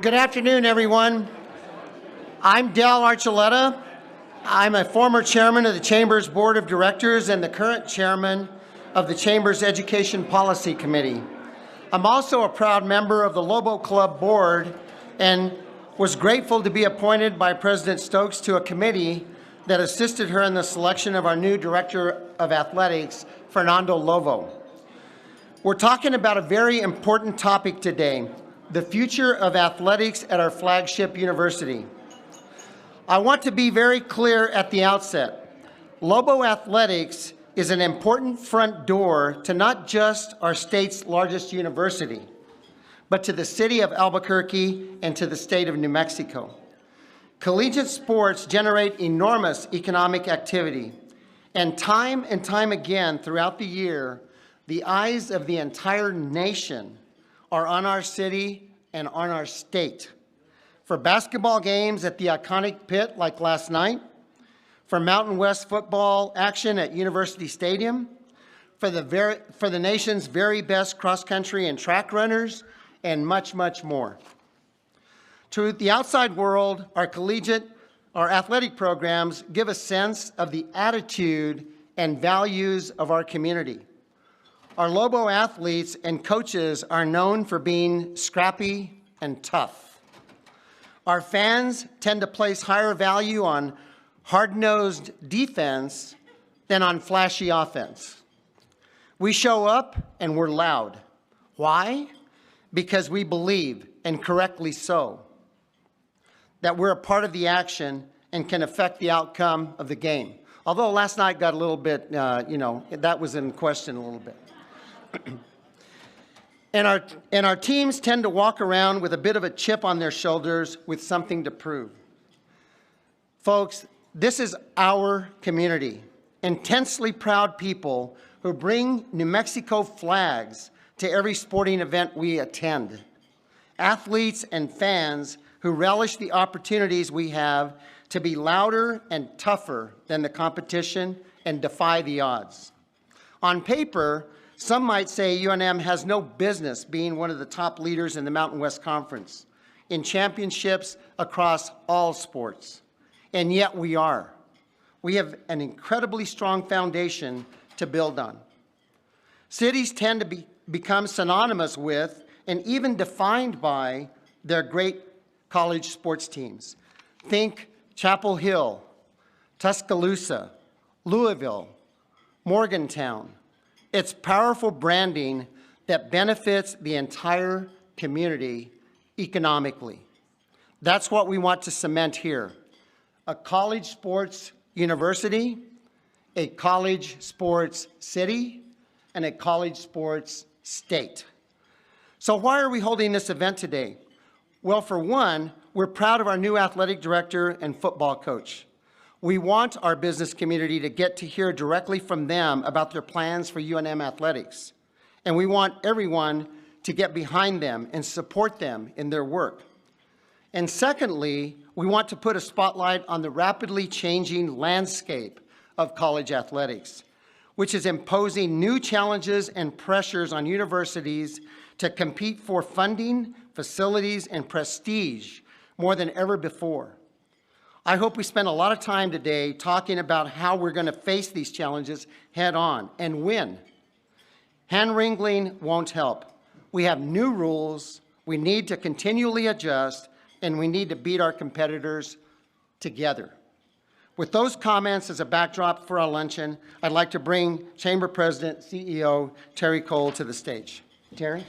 Good afternoon, everyone. I'm Dal Archuleta. I'm a former chairman of the Chamber's Board of Directors and the current chairman of the Chamber's Education Policy Committee. I'm also a proud member of the Lovo Club board and was grateful to be appointed by President Stokes to a committee that assisted her in the selection of our new Director of Athletics, Fernando Lovo. We're talking about a very important topic today, the future of athletics at our flagship university. I want to be very clear at the outset. Lovo Athletics is an important front door to not just our state's largest university, but to the city of Albuquerque and to the state of New Mexico. Collegiate sports generate enormous economic activity, and time again throughout the year, the eyes of the entire nation are on our city and on our state. For basketball games at the iconic pit like last night, for Mountain West football action at University Stadium, for the nation's very best cross-country and track runners, and much, much more. To the outside world, our athletic programs give a sense of the attitude and values of our community. Our Lovo athletes and coaches are known for being scrappy and tough. Our fans tend to place higher value on hard-nosed defense than on flashy offense. We show up and we're loud. Why? Because we believe, and correctly so, that we're a part of the action and can affect the outcome of the game. Although last night got a little bit, that was in question a little bit. And our teams tend to walk around with a bit of a chip on their shoulders with something to prove. Folks, this is our community, intensely proud people who bring New Mexico flags to every sporting event we attend. Athletes and fans who relish the opportunities we have to be louder and tougher than the competition and defy the odds. On paper, some might say UNM has no business being one of the top leaders in the Mountain West Conference in championships across all sports, and yet we are. We have an incredibly strong foundation to build on. Cities tend to become synonymous with and even defined by their great college sports teams. Think Chapel Hill, Tuscaloosa, Louisville, Morgantown. It's powerful branding that benefits the entire community economically. That's what we want to cement here. A college sports university, a college sports city, and a college sports state. So why are we holding this event today? Well, for one, we're proud of our new athletic director and football coach. We want our business community to get to hear directly from them about their plans for UNM athletics. And we want everyone to get behind them and support them in their work. And secondly, we want to put a spotlight on the rapidly changing landscape of college athletics, which is imposing new challenges and pressures on universities to compete for funding, facilities, and prestige more than ever before. I hope we spend a lot of time today talking about how we're going to face these challenges head on and win. Hand-wringling won't help. We have new rules, we need to continually adjust, and we need to beat our competitors together. With those comments as a backdrop for our luncheon, I'd like to bring Chamber President, CEO Terry Cole to the stage. Terry?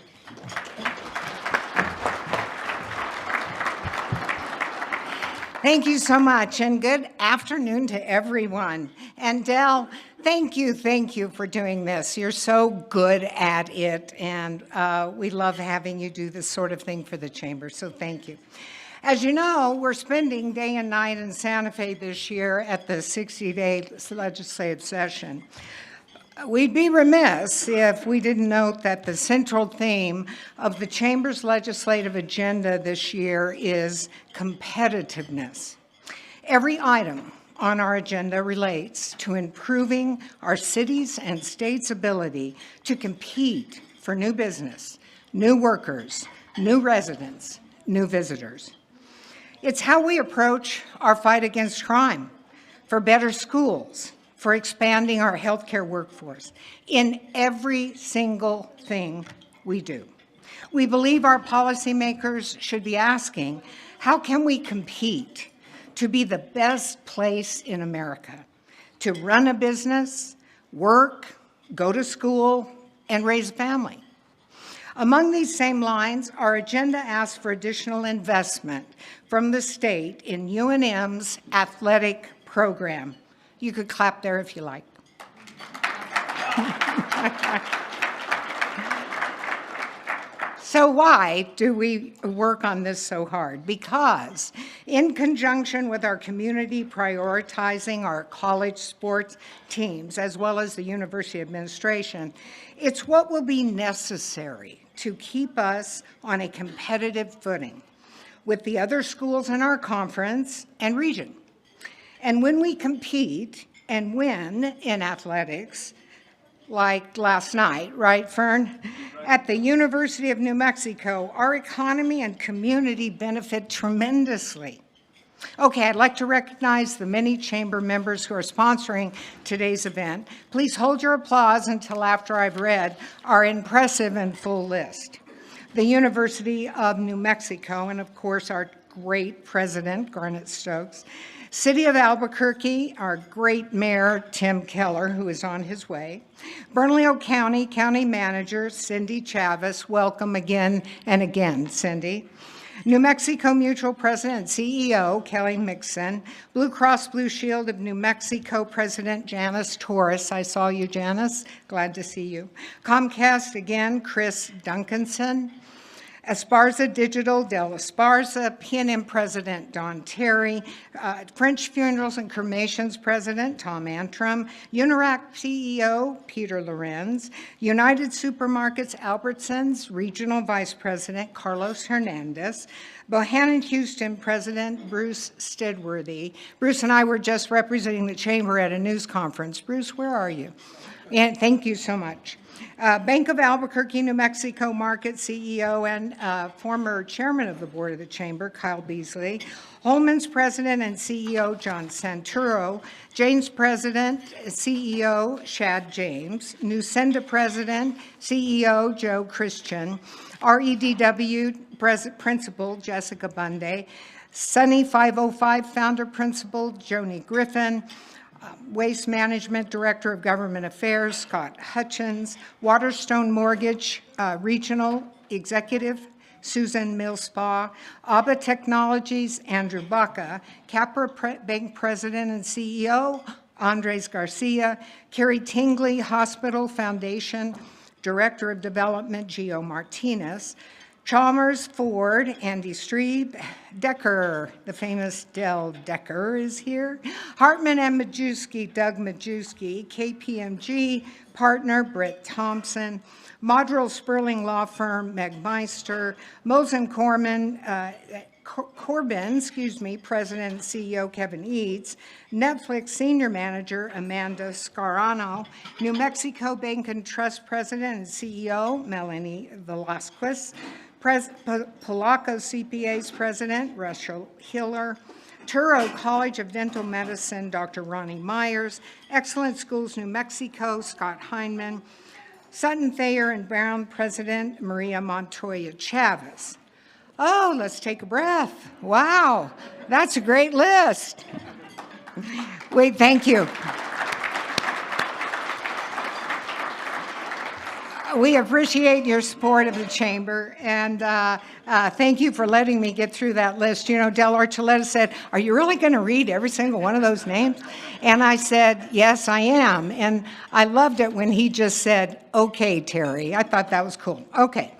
Thank you so much, and good afternoon to everyone. And Del, thank you for doing this. You're so good at it, and we love having you do this sort of thing for the Chamber, so thank you. As you know, we're spending day and night in Santa Fe this year at the 60-day legislative session. We'd be remiss if we didn't note that the central theme of the Chamber's legislative agenda this year is competitiveness. Every item on our agenda relates to improving our city's and state's ability to compete for new business, new workers, new residents, new visitors. It's how we approach our fight against crime, for better schools, for expanding our healthcare workforce, in every single thing we do. We believe our policymakers should be asking, how can we compete to be the best place in America to run a business, work, go to school, and raise a family? Among these same lines, our agenda asks for additional investment from the state in UNM's athletic program. You could clap there if you like. So why do we work on this so hard? Because in conjunction with our community prioritizing our college sports teams, as well as the university administration, it's what will be necessary to keep us on a competitive footing with the other schools in our conference and region. And when we compete and win in athletics, like last night, right, Fern? At the University of New Mexico, our economy and community benefit tremendously. Okay, I'd like to recognize the many chamber members who are sponsoring today's event. Please hold your applause until after I've read our impressive and full list. The University of New Mexico, and of course our great President Garnett Stokes. City of Albuquerque, our great mayor, Tim Keller, who is on his way. Bernalillo County, County Manager, Cindy Chavez, welcome again and again, Cindy. New Mexico Mutual President and CEO, Kelly Mixon. Blue Cross Blue Shield of New Mexico President Janice Torres. I saw you, Janice. Glad to see you. Comcast again, Chris Duncanson. Esparza Digital, Del Esparza, PNM President Don Terry, French Funerals and Cremations President Tom Antrim, Unirac CEO Peter Lorenz, United Supermarkets Albertsons Regional Vice President Carlos Hernandez, Bohannon Houston President Bruce Stedworthy. Bruce and I were just representing the chamber at a news conference. Bruce, where are you? And thank you so much. Bank of Albuquerque, New Mexico Market CEO and former chairman of the board of the chamber, Kyle Beasley. Holman's president and CEO, John Santuro. Jane's president, CEO, Shad James. Newsenda president, CEO, Joe Christian. REDW principal, Jessica Bunday. Sunny 505 founder principal, Joni Griffin. Waste Management Director of Government Affairs, Scott Hutchins. Waterstone Mortgage Regional Executive, Susan Millspaugh. ABBA Technologies, Andrew Baca. Capra Bank President and CEO, Andres Garcia. Carrie Tingley Hospital Foundation Director of Development, Gio Martinez. Chalmers, Ford, Andy Strebe, Decker, the famous Del Decker is here. Hartman and Majewski, Doug Majewski, KPMG, partner Britt Thompson, Modrell Sperling Law Firm, Meg Meister, Mosen Corbin, President and CEO Kevin Eads, Netflix Senior Manager Amanda Scarano, New Mexico Bank and Trust President and CEO Melanie Velasquez, Polaco CPA's President Russell Hiller, Turo College of Dental Medicine Dr. Ronnie Myers, Excellent Schools New Mexico Scott Heineman, Sutton Thayer and Brown President Maria Montoya Chavez. Oh, let's take a breath. Wow, that's a great list. Wait, thank you. We appreciate your support of the chamber, and thank you for letting me get through that list. You know, Del Archuleta said, are you really going to read every single one of those names? And I said, yes, I am. And I loved it when he just said, okay, Terry. I thought that was cool. Okay.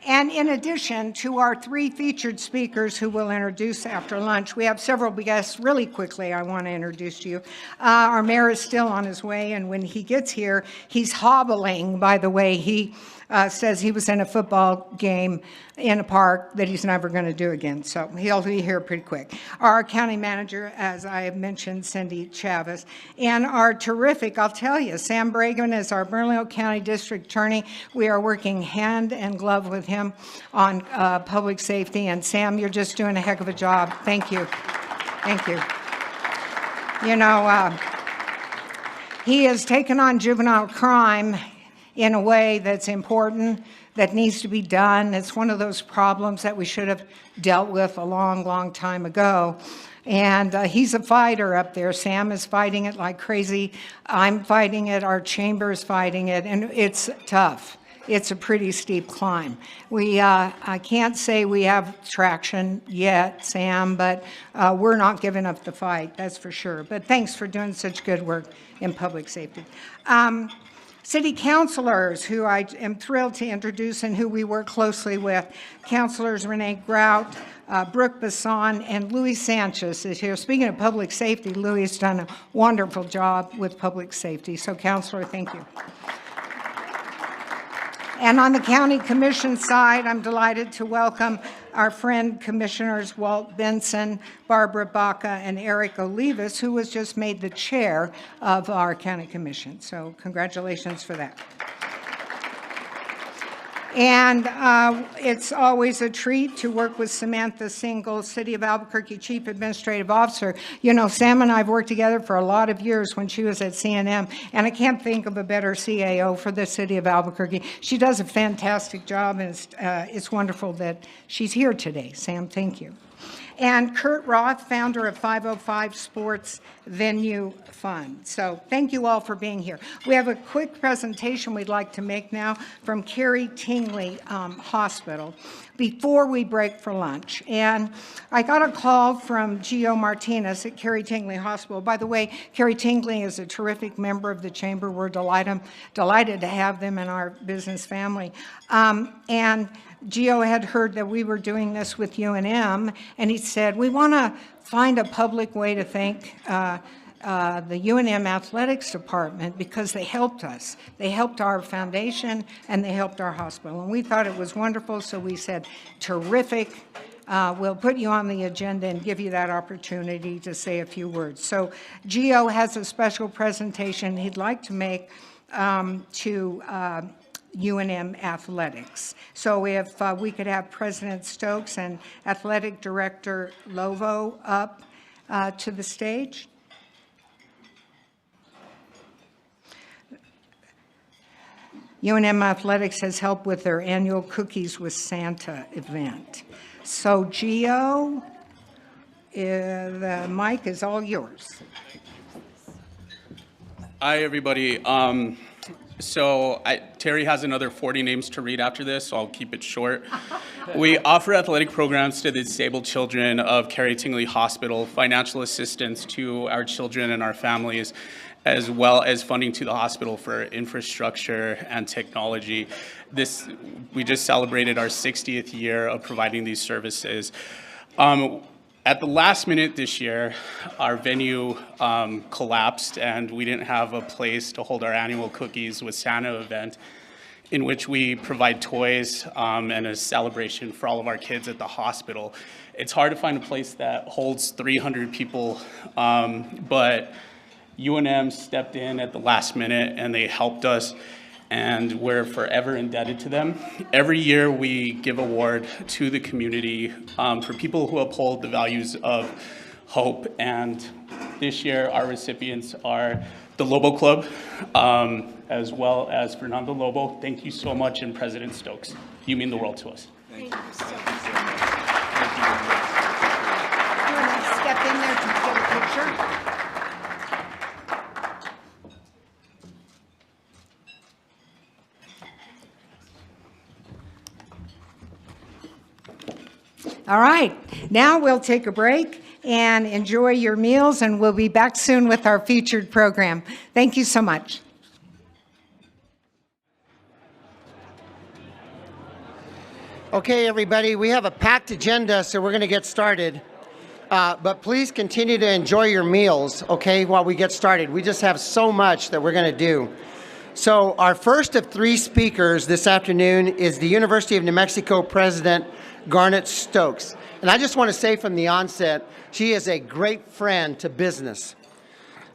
And in addition to our three featured speakers who we'll introduce after lunch, we have several guests really quickly I want to introduce to you. Our mayor is still on his way, and when he gets here, he's hobbling, by the way. He says he was in a football game in a park that he's never going to do again. So he'll be here pretty quick. Our county manager, as I have mentioned, Cindy Chavez, and our terrific, I'll tell you, Sam Bragan is our Bernalillo County District Attorney. We are working hand and glove with him on public safety. And Sam, you're just doing a heck of a job. Thank you. Thank you. You know, he has taken on juvenile crime in a way that's important, that needs to be done. It's one of those problems that we should have dealt with a long, long time ago. And he's a fighter up there. Sam is fighting it like crazy. I'm fighting it. Our chamber is fighting it. And it's tough. It's a pretty steep climb. I can't say we have traction yet, Sam, but we're not giving up the fight, that's for sure. But thanks for doing such good work in public safety. City councilors, who I am thrilled to introduce and who we work closely with. Councilors Renee Grout, Brooke Basson, and Louis Sanchez is here. Speaking of public safety, Louis has done a wonderful job with public safety. So, Councilor, thank you. And on the county commission side, I'm delighted to welcome our friend Commissioners Walt Benson, Barbara Baca, and Eric Olivas, who was just made the chair of our county commission. So congratulations for that. And it's always a treat to work with Samantha Single, City of Albuquerque Chief Administrative Officer. You know, Sam and I have worked together for a lot of years when she was at CNM, and I can't think of a better CAO for the City of Albuquerque. She does a fantastic job, and it's wonderful that she's here today. Sam, thank you. And Kurt Roth, founder of 505 Sports Venue Fund. So thank you all for being here. We have a quick presentation we'd like to make now from Carrie Tingley Hospital before we break for lunch. And I got a call from Gio Martinez at Carrie Tingley Hospital. By the way, Carrie Tingley is a terrific member of the Chamber. We're delighted to have them in our business family. And Gio had heard that we were doing this with UNM, and he said, we want to find a public way to thank the UNM Athletics Department because they helped us. They helped our foundation, and they helped our hospital. And we thought it was wonderful, so we said, terrific. We'll put you on the agenda and give you that opportunity to say a few words. So Gio has a special presentation he'd like to make to UNM Athletics. So if we could have President Stokes and Athletic Director Lovo up to the stage. UNM Athletics has helped with their annual Cookies with Santa event. So Gio, the mic is all yours. Hi, everybody. Terry has another 40 names to read after this, so I'll keep it short. We offer athletic programs to the disabled children of Carrie Tingley Hospital, financial assistance to our children and our families, as well as funding to the hospital for infrastructure and technology. We just celebrated our 60th year of providing these services. At the last minute this year, our venue collapsed and we didn't have a place to hold our annual Cookies with Santa event, in which we provide toys and a celebration for all of our kids at the hospital. It's hard to find a place that holds 300 people, but UNM stepped in at the last minute and they helped us, and we're forever indebted to them. Every year we give an award to the community for people who uphold the values of hope, and this year our recipients are the Lovo Club, as well as Fernando Lovo. Thank you so much, and President Stokes. You mean the world to us. Thank you so much. You want to step in there to get a picture? All right, now we'll take a break and enjoy your meals, and we'll be back soon with our featured program. Thank you so much. Okay, everybody, we have a packed agenda, so we're going to get started. But please continue to enjoy your meals, okay, while we get started. We just have so much that we're going to do. So our first of three speakers this afternoon is the University of New Mexico President Garnett Stokes. And I just want to say from the onset, she is a great friend to business.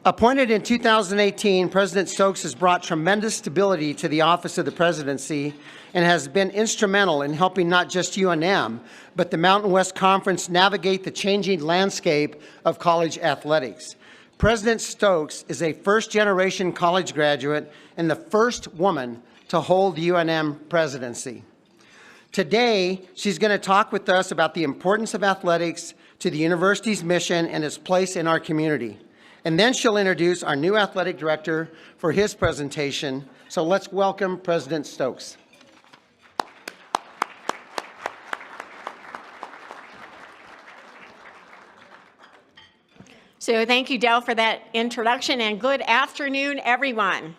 Appointed in 2018, President Stokes has brought tremendous stability to the office of the presidency and has been instrumental in helping not just UNM, but the Mountain West Conference navigate the changing landscape of college athletics. President Stokes is a first-generation college graduate and the first woman to hold the UNM presidency. Today, she's going to talk with us about the importance of athletics to the university's mission and its place in our community. And then she'll introduce our new athletic director for his presentation. So let's welcome President Stokes. So thank you, Dell, for that introduction, and good afternoon, everyone.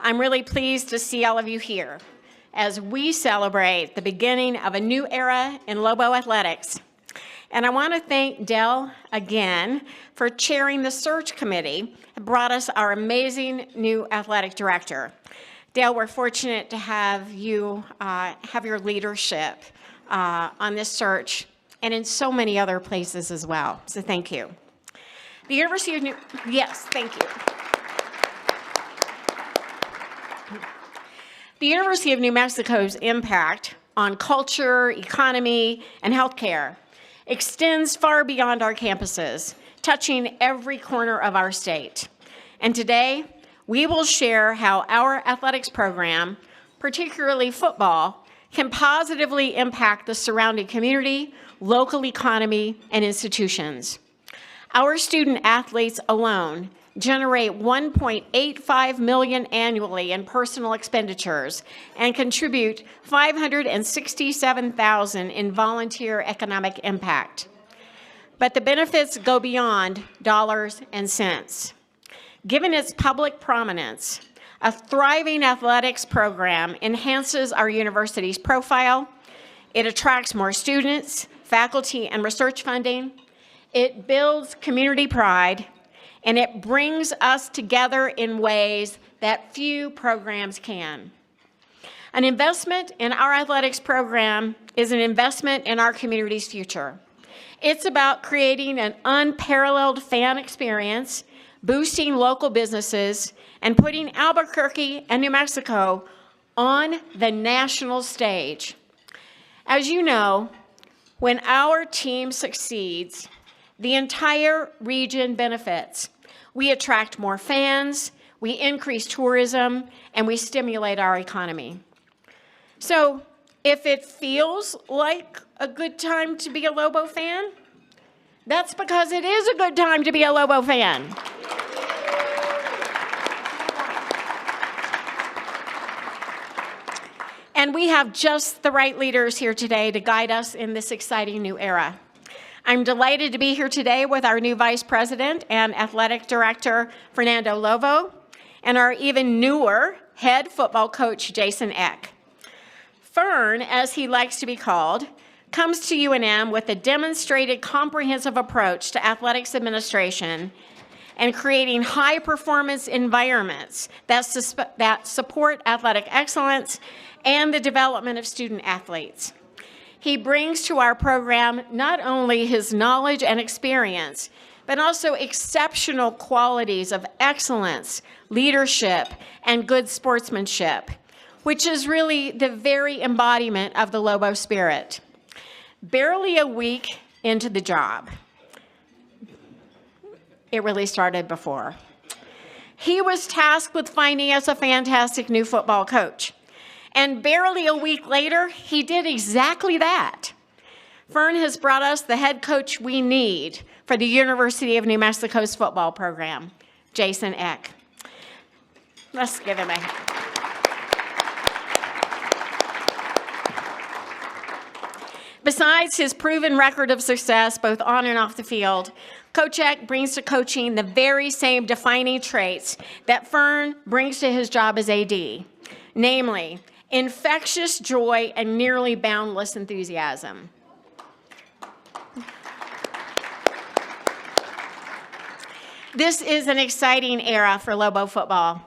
I'm really pleased to see all of you here as we celebrate the beginning of a new era in Lovo athletics. And I want to thank Dell again for chairing the search committee that brought us our amazing new athletic director. Dell, we're fortunate to have you have your leadership on this search and in so many other places as well. So thank you. The University of yes, thank you. The University of New Mexico's impact on culture, economy, and healthcare extends far beyond our campuses, touching every corner of our state. And today, we will share how our athletics program, particularly football, can positively impact the surrounding community, local economy, and institutions. Our student athletes alone generate $1.85 million annually in personal expenditures and contribute $567,000 in volunteer economic impact. But the benefits go beyond dollars and cents. Given its public prominence, a thriving athletics program enhances our university's profile. It attracts more students, faculty, and research funding. It builds community pride, and it brings us together in ways that few programs can. An investment in our athletics program is an investment in our community's future. It's about creating an unparalleled fan experience, boosting local businesses, and putting Albuquerque and New Mexico on the national stage. As you know, when our team succeeds, the entire region benefits. We attract more fans, we increase tourism, and we stimulate our economy. So if it feels like a good time to be a Lovo fan, that's because it is a good time to be a Lovo fan. And we have just the right leaders here today to guide us in this exciting new era. I'm delighted to be here today with our new Vice President and Athletic Director, Fernando Lovo, and our even newer head football coach, Jason Eck. Fern, as he likes to be called, comes to UNM with a demonstrated comprehensive approach to athletics administration and creating high-performance environments that support athletic excellence and the development of student athletes. He brings to our program not only his knowledge and experience, but also exceptional qualities of excellence, leadership, and good sportsmanship, which is really the very embodiment of the Lovo spirit. Barely a week into the job, it really started before, he was tasked with finding us a fantastic new football coach. And barely a week later, he did exactly that. Fern has brought us the head coach we need for the University of New Mexico's football program, Jason Eck. Let's give him a hand. Besides his proven record of success, both on and off the field, Coach Eck brings to coaching the very same defining traits that Fern brings to his job as AD, namely, infectious joy and nearly boundless enthusiasm. This is an exciting era for Lovo football,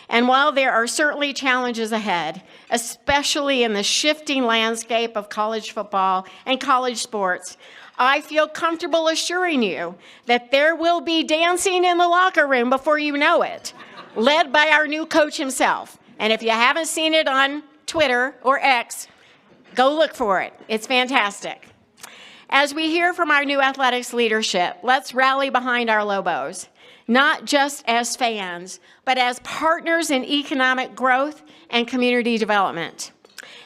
And while there are certainly challenges ahead, especially in the shifting landscape of college football and college sports, I feel comfortable assuring you that there will be dancing in the locker room before you know it, led by our new coach himself. And if you haven't seen it on Twitter or X, go look for it. It's fantastic. As we hear from our new athletics leadership, let's rally behind our Lobos, not just as fans, but as partners in economic growth and community development.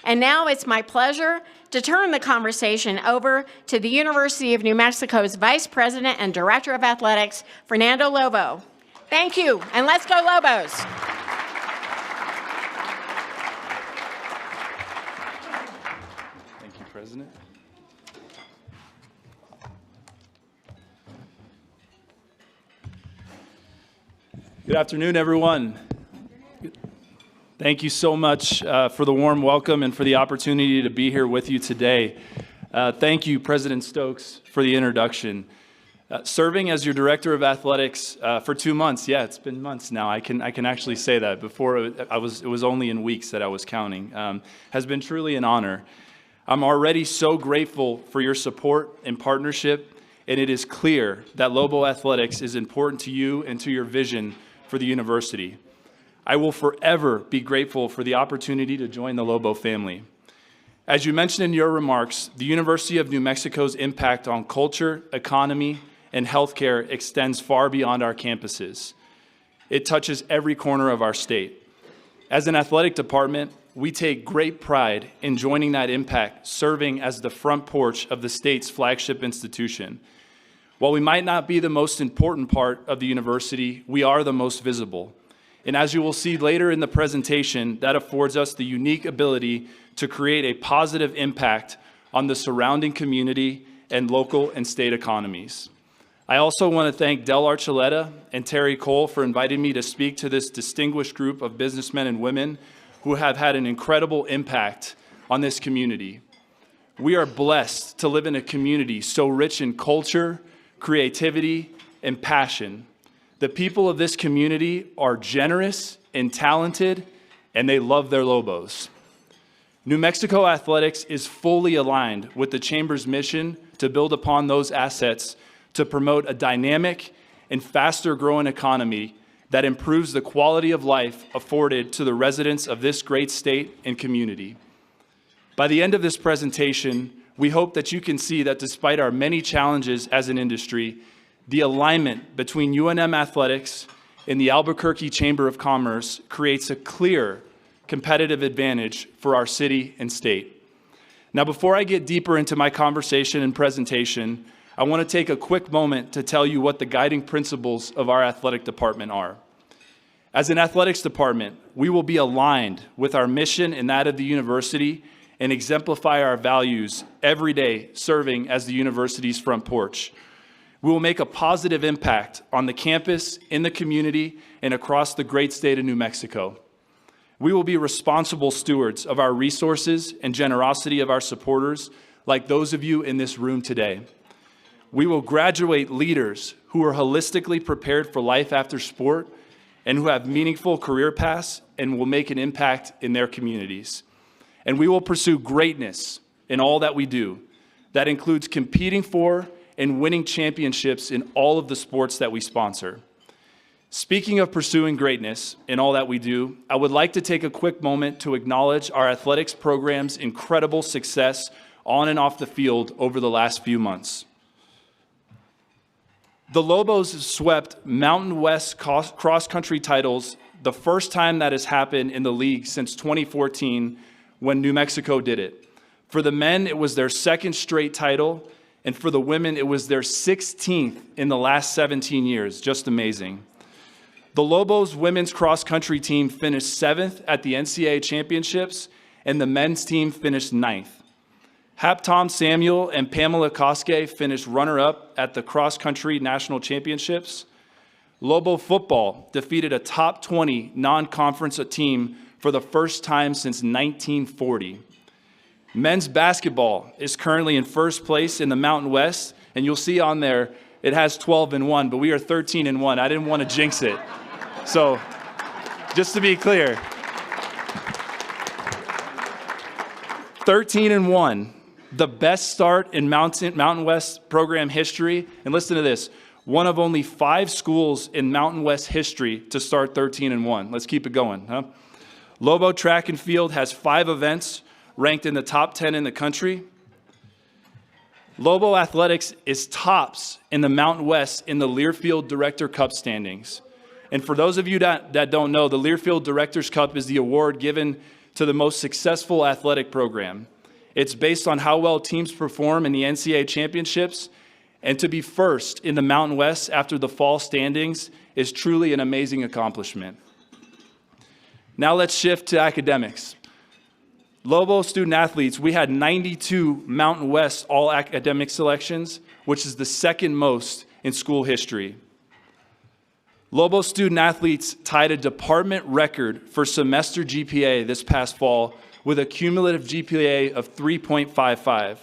And now it's my pleasure to turn the conversation over to the University of New Mexico's Vice President and Director of Athletics, Fernando Lovo. Thank you, and let's go Lobos. Thank you, President. Good afternoon, everyone. Thank you so much for the warm welcome and for the opportunity to be here with you today. Thank you, President Stokes, for the introduction. Serving as your Director of Athletics for 2 months, yeah, it's been months now. I can actually say that. Before it was only in weeks that I was counting. Has been truly an honor. I'm already so grateful for your support and partnership, and it is clear that Lovo Athletics is important to you and to your vision for the university. I will forever be grateful for the opportunity to join the Lovo family. As you mentioned in your remarks, the University of New Mexico's impact on culture, economy, and healthcare extends far beyond our campuses. It touches every corner of our state. As an athletic department, we take great pride in joining that impact, serving as the front porch of the state's flagship institution. While we might not be the most important part of the university, we are the most visible. And as you will see later in the presentation, that affords us the unique ability to create a positive impact on the surrounding community and local and state economies. I also want to thank Del Archuleta and Terry Cole for inviting me to speak to this distinguished group of businessmen and women who have had an incredible impact on this community. We are blessed to live in a community so rich in culture, creativity, and passion. The people of this community are generous and talented, and they love their Lobos. New Mexico Athletics is fully aligned with the Chamber's mission to build upon those assets to promote a dynamic and faster-growing economy that improves the quality of life afforded to the residents of this great state and community. By the end of this presentation, we hope that you can see that despite our many challenges as an industry, the alignment between UNM Athletics and the Albuquerque Chamber of Commerce creates a clear competitive advantage for our city and state. Now, before I get deeper into my conversation and presentation, I want to take a quick moment to tell you what the guiding principles of our athletic department are. As an athletics department, we will be aligned with our mission and that of the university and exemplify our values every day, serving as the university's front porch. We will make a positive impact on the campus, in the community, and across the great state of New Mexico. We will be responsible stewards of our resources and generosity of our supporters, like those of you in this room today. We will graduate leaders who are holistically prepared for life after sport and who have meaningful career paths and will make an impact in their communities. And we will pursue greatness in all that we do. That includes competing for and winning championships in all of the sports that we sponsor. Speaking of pursuing greatness in all that we do, I would like to take a quick moment to acknowledge our athletics program's incredible success on and off the field over the last few months. The Lobos swept Mountain West cross-country titles, the first time that has happened in the league since 2014 when New Mexico did it. For the men, it was their second straight title, and for the women, it was their 16th in the last 17 years. Just amazing. The Lobos women's cross-country team finished 7th at the NCAA championships, and the men's team finished 9th. Hap Tom Samuel and Pamela Koske finished runner-up at the cross-country national championships. Lobo football defeated a top 20 non-conference team for the first time since 1940. Men's basketball is currently in first place in the Mountain West, and you'll see on there it has 12-1, but we are 13-1. I didn't want to jinx it. So Just to be clear. 13-1, the best start in Mountain West program history. And listen to this, one of only 5 schools in Mountain West history to start 13-1. Let's keep it going, huh? Lovo Track and Field has 5 events ranked in the top 10 in the country. Lovo Athletics is tops in the Mountain West in the Learfield Director Cup standings. And for those of you that don't know, the Learfield Directors Cup is the award given to the most successful athletic program. It's based on how well teams perform in the NCAA championships, and to be first in the Mountain West after the fall standings is truly an amazing accomplishment. Now let's shift to academics. Lovo student athletes, we had 92 Mountain West all academic selections, which is the second most in school history. Lovo student athletes tied a department record for semester GPA this past fall with a cumulative GPA of 3.55.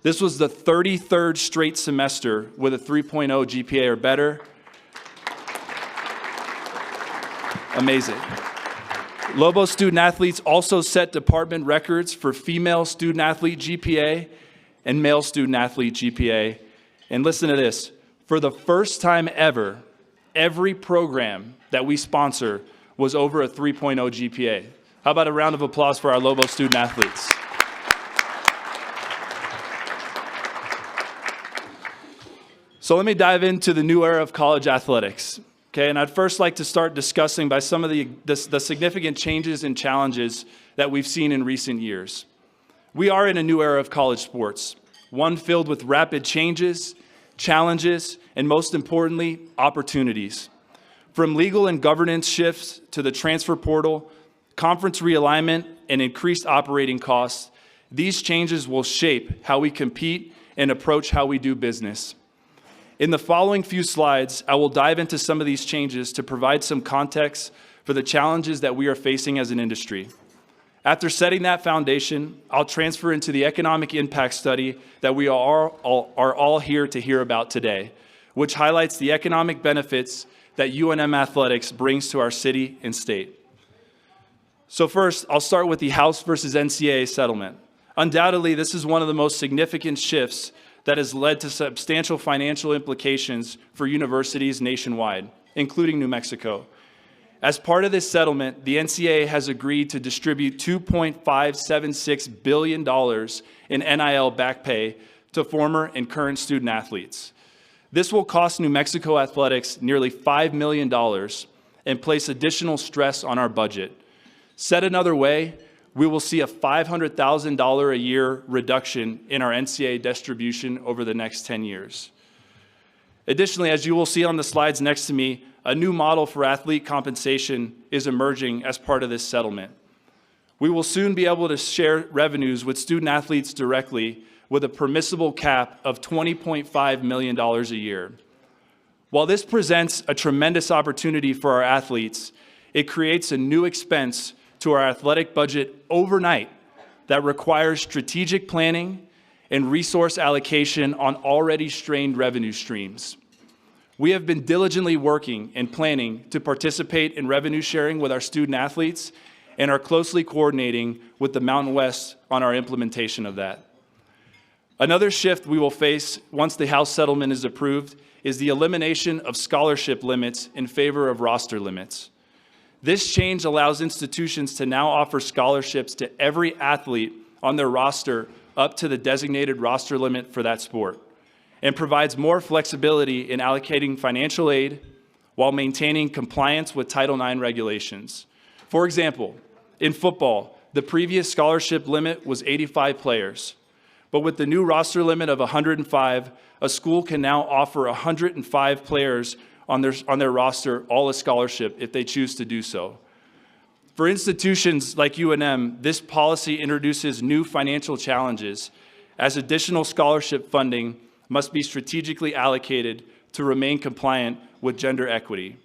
This was the 33rd straight semester with a 3.0 GPA or better. Amazing. Lovo student athletes also set department records for female student athlete GPA and male student athlete GPA. And listen to this, for the first time ever, every program that we sponsor was over a 3.0 GPA. How about a round of applause for our Lovo student athletes? So let me dive into the new era of college athletics. Okay, and I'd first like to start discussing by some of the significant changes and challenges that we've seen in recent years. We are in a new era of college sports, one filled with rapid changes, challenges, and most importantly, opportunities. From legal and governance shifts to the transfer portal, conference realignment, and increased operating costs, these changes will shape how we compete and approach how we do business. In the following few slides, I will dive into some of these changes to provide some context for the challenges that we are facing as an industry. After setting that foundation, I'll transfer into the economic impact study that we are all here to hear about today, which highlights the economic benefits that UNM Athletics brings to our city and state. So first, I'll start with the House versus NCAA settlement. Undoubtedly, this is one of the most significant shifts that has led to substantial financial implications for universities nationwide, including New Mexico. As part of this settlement, the NCAA has agreed to distribute $2.576 billion in NIL back pay to former and current student athletes. This will cost New Mexico athletics nearly $5 million and place additional stress on our budget. Said another way, we will see a $500,000 a year reduction in our NCAA distribution over the next 10 years. Additionally, as you will see on the slides next to me, a new model for athlete compensation is emerging as part of this settlement. We will soon be able to share revenues with student athletes directly with a permissible cap of $20.5 million a year. While this presents a tremendous opportunity for our athletes, it creates a new expense to our athletic budget overnight that requires strategic planning and resource allocation on already strained revenue streams. We have been diligently working and planning to participate in revenue sharing with our student athletes and are closely coordinating with the Mountain West on our implementation of that. Another shift we will face once the House settlement is approved is the elimination of scholarship limits in favor of roster limits. This change allows institutions to now offer scholarships to every athlete on their roster up to the designated roster limit for that sport, and provides more flexibility in allocating financial aid while maintaining compliance with Title IX regulations. For example, in football, the previous scholarship limit was 85 players, but with the new roster limit of 105, a school can now offer 105 players on their roster all a scholarship if they choose to do so. For institutions like UNM, this policy introduces new financial challenges as additional scholarship funding must be strategically allocated to remain compliant with gender equity.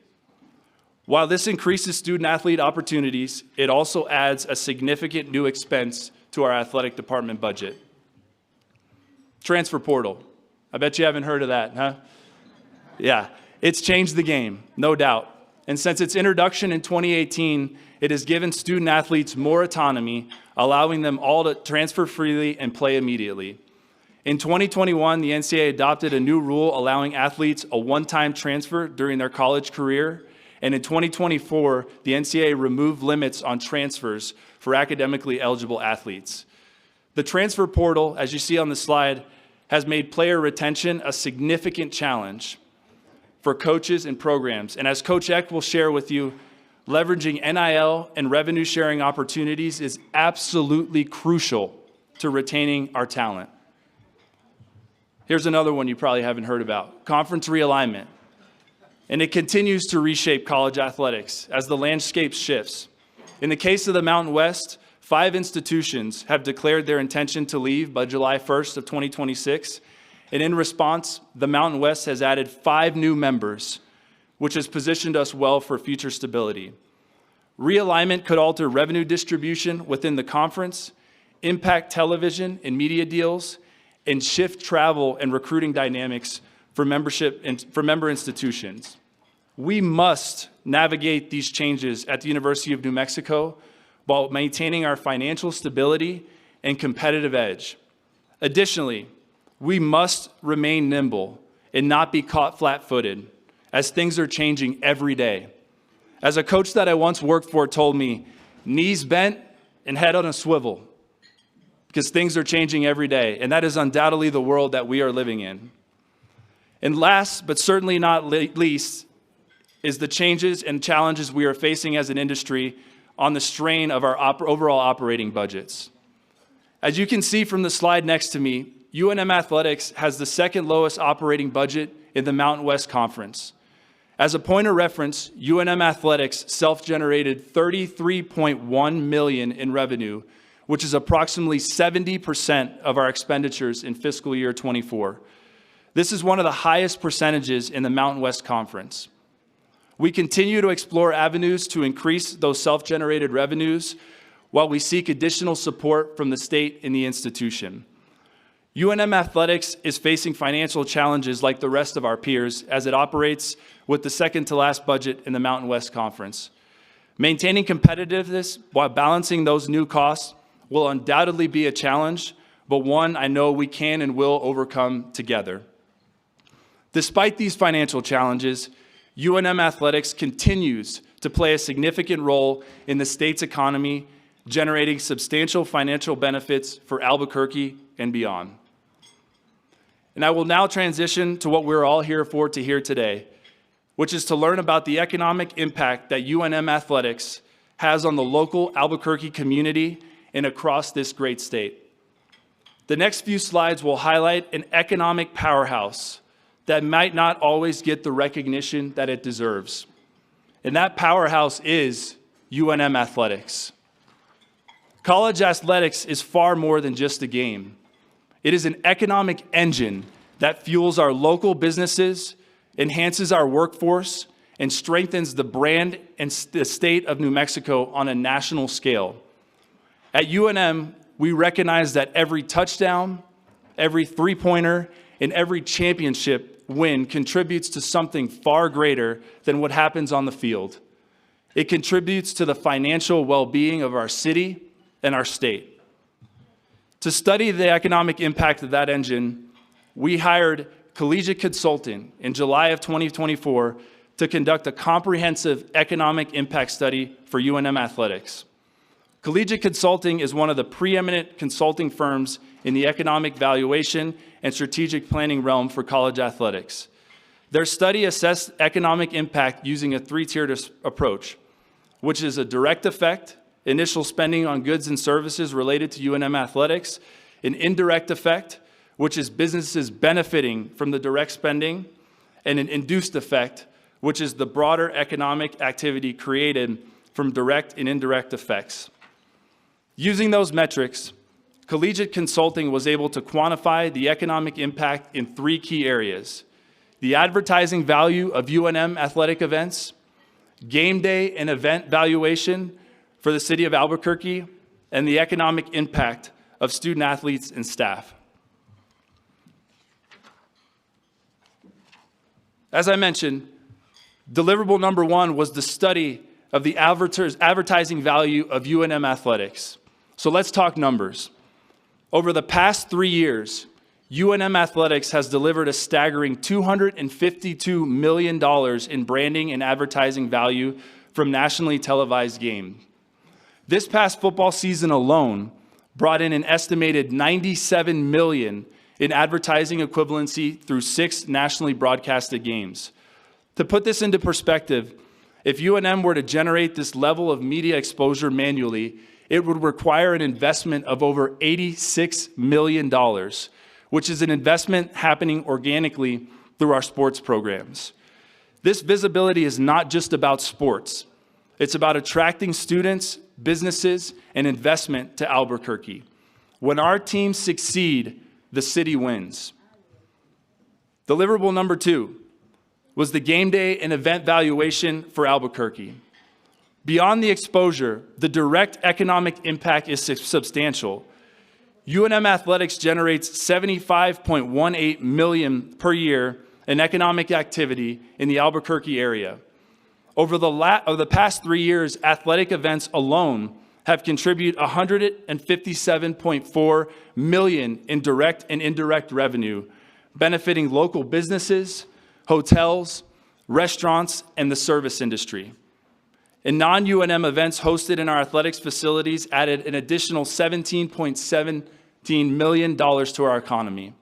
While this increases student athlete opportunities, it also adds a significant new expense to our athletic department budget. Transfer portal. I bet you haven't heard of that, huh? Yeah. It's changed the game, no doubt. And since its introduction in 2018, it has given student athletes more autonomy, allowing them all to transfer freely and play immediately. In 2021, the NCAA adopted a new rule allowing athletes a one-time transfer during their college career. And in 2024, the NCAA removed limits on transfers for academically eligible athletes. The transfer portal, as you see on the slide, has made player retention a significant challenge for coaches and programs. And as Coach Eck will share with you, leveraging NIL and revenue sharing opportunities is absolutely crucial to retaining our talent. Here's another one you probably haven't heard about, conference realignment. And it continues to reshape college athletics as the landscape shifts. In the case of the Mountain West, 5 institutions have declared their intention to leave by July 1st of 2026. And in response, the Mountain West has added 5 new members, which has positioned us well for future stability. Realignment could alter revenue distribution within the conference, impact television and media deals, and shift travel and recruiting dynamics for member institutions. We must navigate these changes at the University of New Mexico while maintaining our financial stability and competitive edge. Additionally, we must remain nimble and not be caught flat-footed, as things are changing every day. As a coach that I once worked for told me, knees bent and head on a swivel, because things are changing every day, and that is undoubtedly the world that we are living in. And last, but certainly not least, is the changes and challenges we are facing as an industry on the strain of our overall operating budgets. As you can see from the slide next to me, UNM Athletics has the second lowest operating budget in the Mountain West Conference. As a point of reference, UNM Athletics self-generated $33.1 million in revenue, which is approximately 70% of our expenditures in fiscal year 24. This is one of the highest percentages in the Mountain West Conference. We continue to explore avenues to increase those self-generated revenues while we seek additional support from the state and the institution. UNM Athletics is facing financial challenges like the rest of our peers as it operates with the second to last budget in the Mountain West Conference. Maintaining competitiveness while balancing those new costs will undoubtedly be a challenge, but one I know we can and will overcome together. Despite these financial challenges, UNM Athletics continues to play a significant role in the state's economy, generating substantial financial benefits for Albuquerque and beyond. And I will now transition to what we're all here for to hear today, which is to learn about the economic impact that UNM Athletics has on the local Albuquerque community and across this great state. The next few slides will highlight an economic powerhouse that might not always get the recognition that it deserves. And that powerhouse is UNM Athletics. College athletics is far more than just a game. It is an economic engine that fuels our local businesses, enhances our workforce, and strengthens the brand and the state of New Mexico on a national scale. At UNM, we recognize that every touchdown, every three-pointer, and every championship win contributes to something far greater than what happens on the field. It contributes to the financial well-being of our city and our state. To study the economic impact of that engine, we hired Collegiate Consulting in July of 2024 to conduct a comprehensive economic impact study for UNM Athletics. Collegiate Consulting is one of the preeminent consulting firms in the economic valuation and strategic planning realm for college athletics. Their study assessed economic impact using a 3-tiered approach, which is a direct effect, initial spending on goods and services related to UNM Athletics, an indirect effect, which is businesses benefiting from the direct spending, and an induced effect, which is the broader economic activity created from direct and indirect effects. Using those metrics, Collegiate Consulting was able to quantify the economic impact in 3 key areas: the advertising value of UNM athletic events, game day and event valuation for the city of Albuquerque, and the economic impact of student athletes and staff. As I mentioned, Deliverable number 1 was the study of the advertising value of UNM athletics. So let's talk numbers. Over the past 3 years, UNM Athletics has delivered a staggering $252 million in branding and advertising value from nationally televised games. This past football season alone brought in an estimated $97 million in advertising equivalency through 6 nationally broadcasted games. To put this into perspective, if UNM were to generate this level of media exposure manually, it would require an investment of over $86 million, which is an investment happening organically through our sports programs. This visibility is not just about sports. It's about attracting students, businesses, and investment to Albuquerque. When our teams succeed, the city wins. Deliverable number 2 was the game day and event valuation for Albuquerque. Beyond the exposure, the direct economic impact is substantial. UNM Athletics generates $75.18 million per year in economic activity in the Albuquerque area. Over the past 3 years, athletic events alone have contributed $157.4 million in direct and indirect revenue, benefiting local businesses, hotels, restaurants, and the service industry. And non-UNM events hosted in our athletics facilities added an additional $17.17 million to our economy.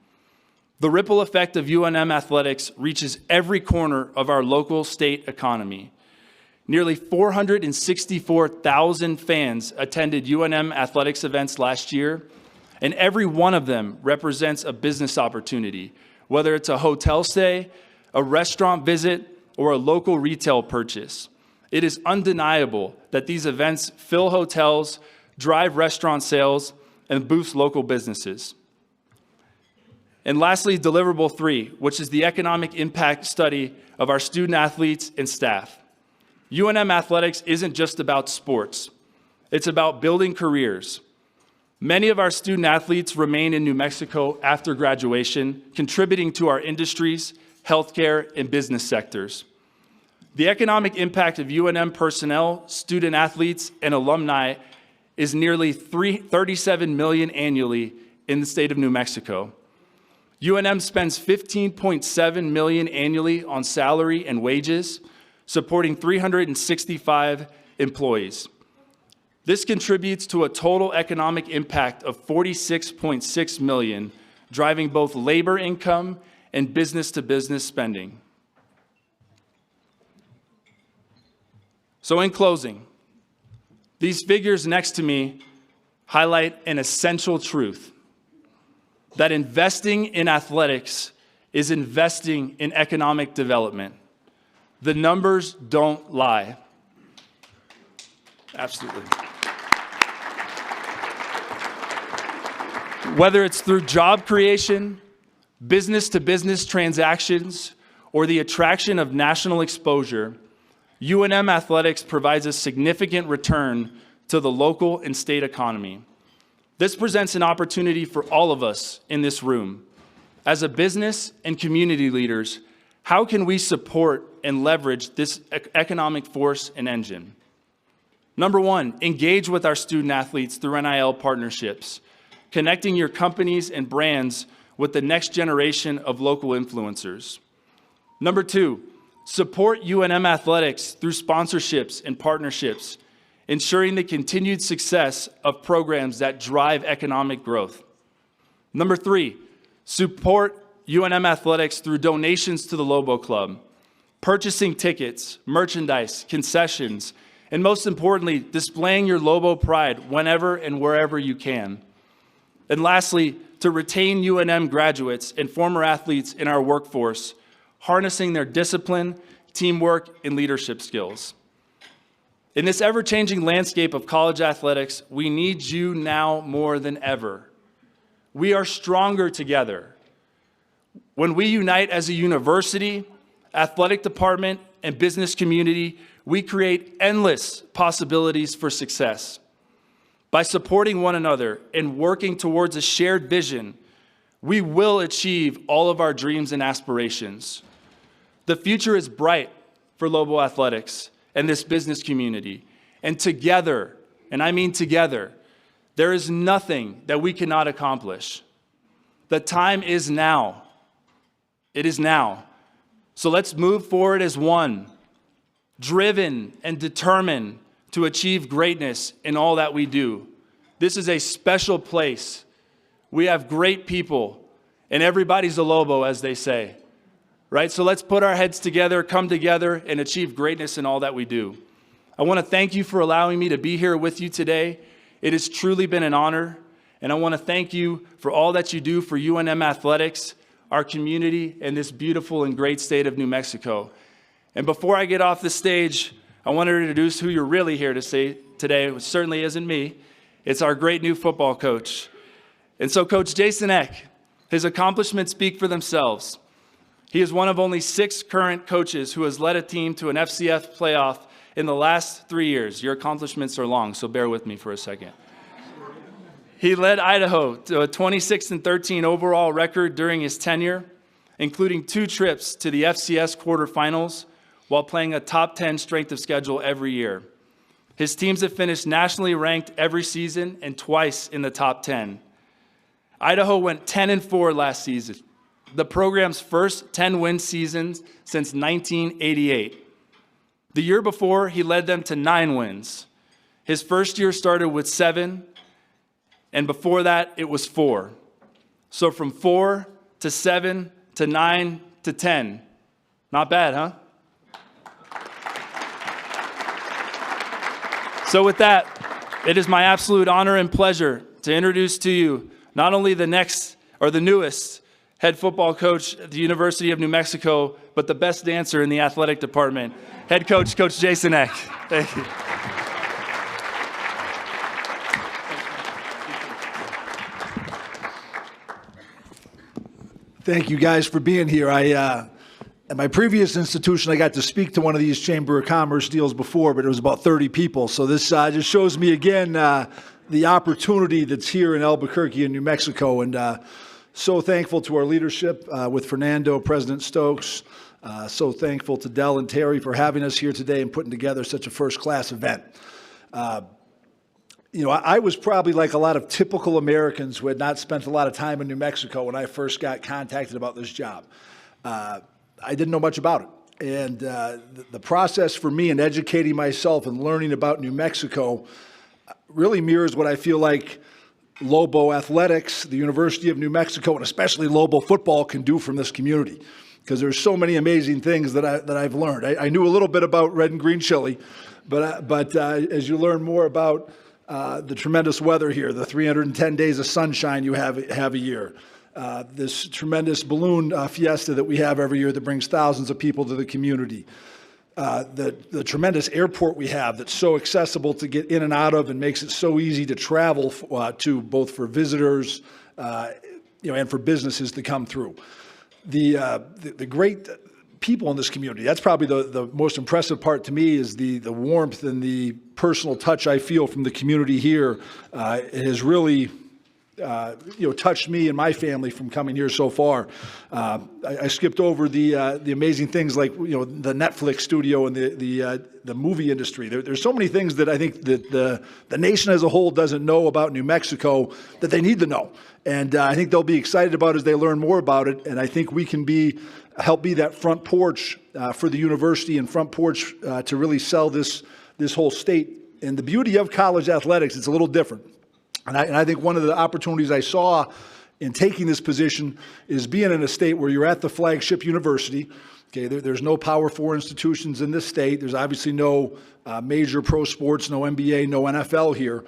The ripple effect of UNM athletics reaches every corner of our local state economy. Nearly 464,000 fans attended UNM athletics events last year, and every one of them represents a business opportunity, whether it's a hotel stay, a restaurant visit, or a local retail purchase. It is undeniable that these events fill hotels, drive restaurant sales, and boost local businesses. And lastly, Deliverable 3, which is the economic impact study of our student athletes and staff. UNM Athletics isn't just about sports. It's about building careers. Many of our student athletes remain in New Mexico after graduation, contributing to our industries, healthcare, and business sectors. The economic impact of UNM personnel, student athletes, and alumni is nearly $37 million annually in the state of New Mexico. UNM spends $15.7 million annually on salary and wages, supporting 365 employees. This contributes to a total economic impact of $46.6 million, driving both labor income and business-to-business spending. So in closing, these figures next to me highlight an essential truth, that investing in athletics is investing in economic development. The numbers don't lie. Absolutely. Whether it's through job creation, business-to-business transactions, or the attraction of national exposure, UNM Athletics provides a significant return to the local and state economy. This presents an opportunity for all of us in this room. As a business and community leaders, how can we support and leverage this economic force and engine? Number 1, engage with our student athletes through NIL partnerships, connecting your companies and brands with the next generation of local influencers. Number 2, support UNM Athletics through sponsorships and partnerships, ensuring the continued success of programs that drive economic growth. Number 3, support UNM Athletics through donations to the Lovo Club, purchasing tickets, merchandise, concessions, and most importantly, displaying your Lovo pride whenever and wherever you can. And lastly, to retain UNM graduates and former athletes in our workforce, harnessing their discipline, teamwork, and leadership skills. In this ever-changing landscape of college athletics, we need you now more than ever. We are stronger together. When we unite as a university, athletic department, and business community, we create endless possibilities for success. By supporting one another and working towards a shared vision, we will achieve all of our dreams and aspirations. The future is bright for Lovo Athletics and this business community. And together, and I mean together, there is nothing that we cannot accomplish. The time is now. It is now. So let's move forward as one, driven and determined to achieve greatness in all that we do. This is a special place. We have great people, and everybody's a Lovo, as they say, right? So let's put our heads together, come together, and achieve greatness in all that we do. I want to thank you for allowing me to be here with you today. It has truly been an honor, and I want to thank you for all that you do for UNM Athletics, our community, and this beautiful and great state of New Mexico. And before I get off the stage, I want to introduce who you're really here to see today. It certainly isn't me. It's our great new football coach. And so Coach Jason Eck, his accomplishments speak for themselves. He is one of only 6 current coaches who has led a team to an FCS playoff in the last 3 years. Your accomplishments are long, so bear with me for a second. He led Idaho to a 26-13 overall record during his tenure, including 2 trips to the FCS quarterfinals while playing a top 10 strength of schedule every year. His teams have finished nationally ranked every season and twice in the top 10. Idaho went 10-4 last season, the program's first 10-win season since 1988. The year before, he led them to 9 wins. His first year started with 7, and before that, it was 4. So from 4 to 7 to 9 to 10. Not bad, huh? So with that, it is my absolute honor and pleasure to introduce to you not only the newest head football coach at the University of New Mexico, but the best dancer in the athletic department, head coach, Coach Jason Eck. Thank you. Thank you guys for being here. At my previous institution, I got to speak to one of these Chamber of Commerce deals before, but it was about 30 people. So this just shows me again the opportunity that's here in Albuquerque and New Mexico. And so thankful to our leadership with Fernando, President Stokes. So thankful to Del and Terry for having us here today and putting together such a first-class event. I was probably like a lot of typical Americans who had not spent a lot of time in New Mexico when I first got contacted about this job. I didn't know much about it. And the process for me in educating myself and learning about New Mexico really mirrors what I feel like Lovo Athletics, the University of New Mexico, and especially Lovo football can do from this community. Because there's so many amazing things that I've learned. I knew a little bit about red and green chili, but as you learn more about the tremendous weather here, the 310 days of sunshine you have a year, this tremendous balloon fiesta that we have every year that brings thousands of people to the community, the tremendous airport we have that's so accessible to get in and out of and makes it so easy to travel to, both for visitors and for businesses to come through. The great people in this community, that's probably the most impressive part to me, is the warmth and the personal touch I feel from the community here. It has really touched me and my family from coming here so far. I skipped over the amazing things like the Netflix studio and the movie industry. There's so many things that I think that the nation as a whole doesn't know about New Mexico that they need to know. And I think they'll be excited about as they learn more about it. And I think we can help be that front porch for the university and front porch to really sell this whole state. And the beauty of college athletics, it's a little different. And I think one of the opportunities I saw in taking this position is being in a state where you're at the flagship university. Okay, there's no Power 4 institutions in this state. There's obviously no major pro sports, no NBA, no NFL here.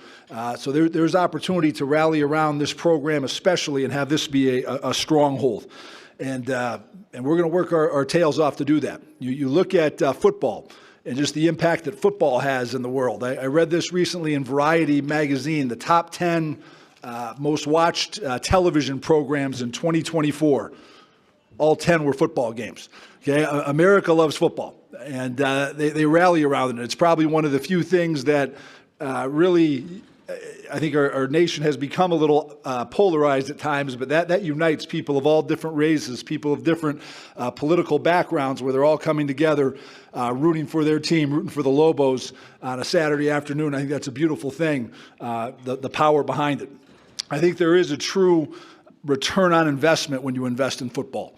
So there's opportunity to rally around this program especially and have this be a stronghold. And we're going to work our tails off to do that. You look at football and just the impact that football has in the world. I read this recently in Variety magazine, the top 10 most watched television programs in 2024. All 10 were football games. Okay, America loves football, and they rally around it. It's probably one of the few things that really I think our nation has become a little polarized at times, but that unites people of all different races, people of different political backgrounds, where they're all coming together, rooting for their team, rooting for the Lobos on a Saturday afternoon. I think that's a beautiful thing, the power behind it. I think there is a true return on investment when you invest in football.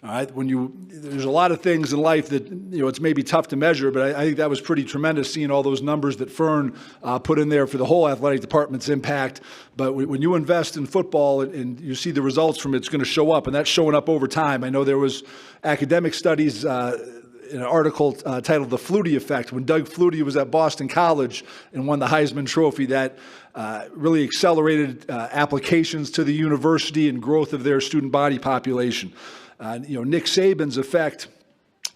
All right, there's a lot of things in life that, it's maybe tough to measure, but I think that was pretty tremendous, seeing all those numbers that Fern put in there for the whole athletic department's impact. But when you invest in football and you see the results from it, it's going to show up, and that's showing up over time. I know there was academic studies in an article titled "The Flutie Effect." When Doug Flutie was at Boston College and won the Heisman Trophy, that really accelerated applications to the university and growth of their student body population. Nick Saban's effect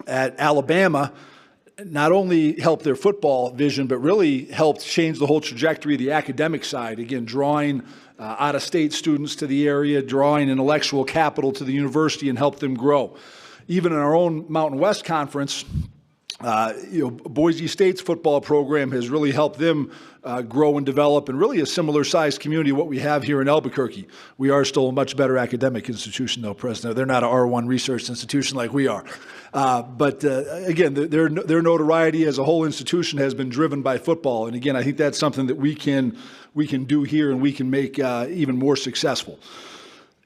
at Alabama not only helped their football vision, but really helped change the whole trajectory of the academic side. Again, drawing out-of-state students to the area, drawing intellectual capital to the university, and helped them grow. Even in our own Mountain West Conference, Boise State's football program has really helped them grow and develop, and really a similar sized community to what we have here in Albuquerque. We are still a much better academic institution, though, President. They're not an R1 research institution like we are. But again, their notoriety as a whole institution has been driven by football. And again, I think that's something that we can do here, and we can make even more successful.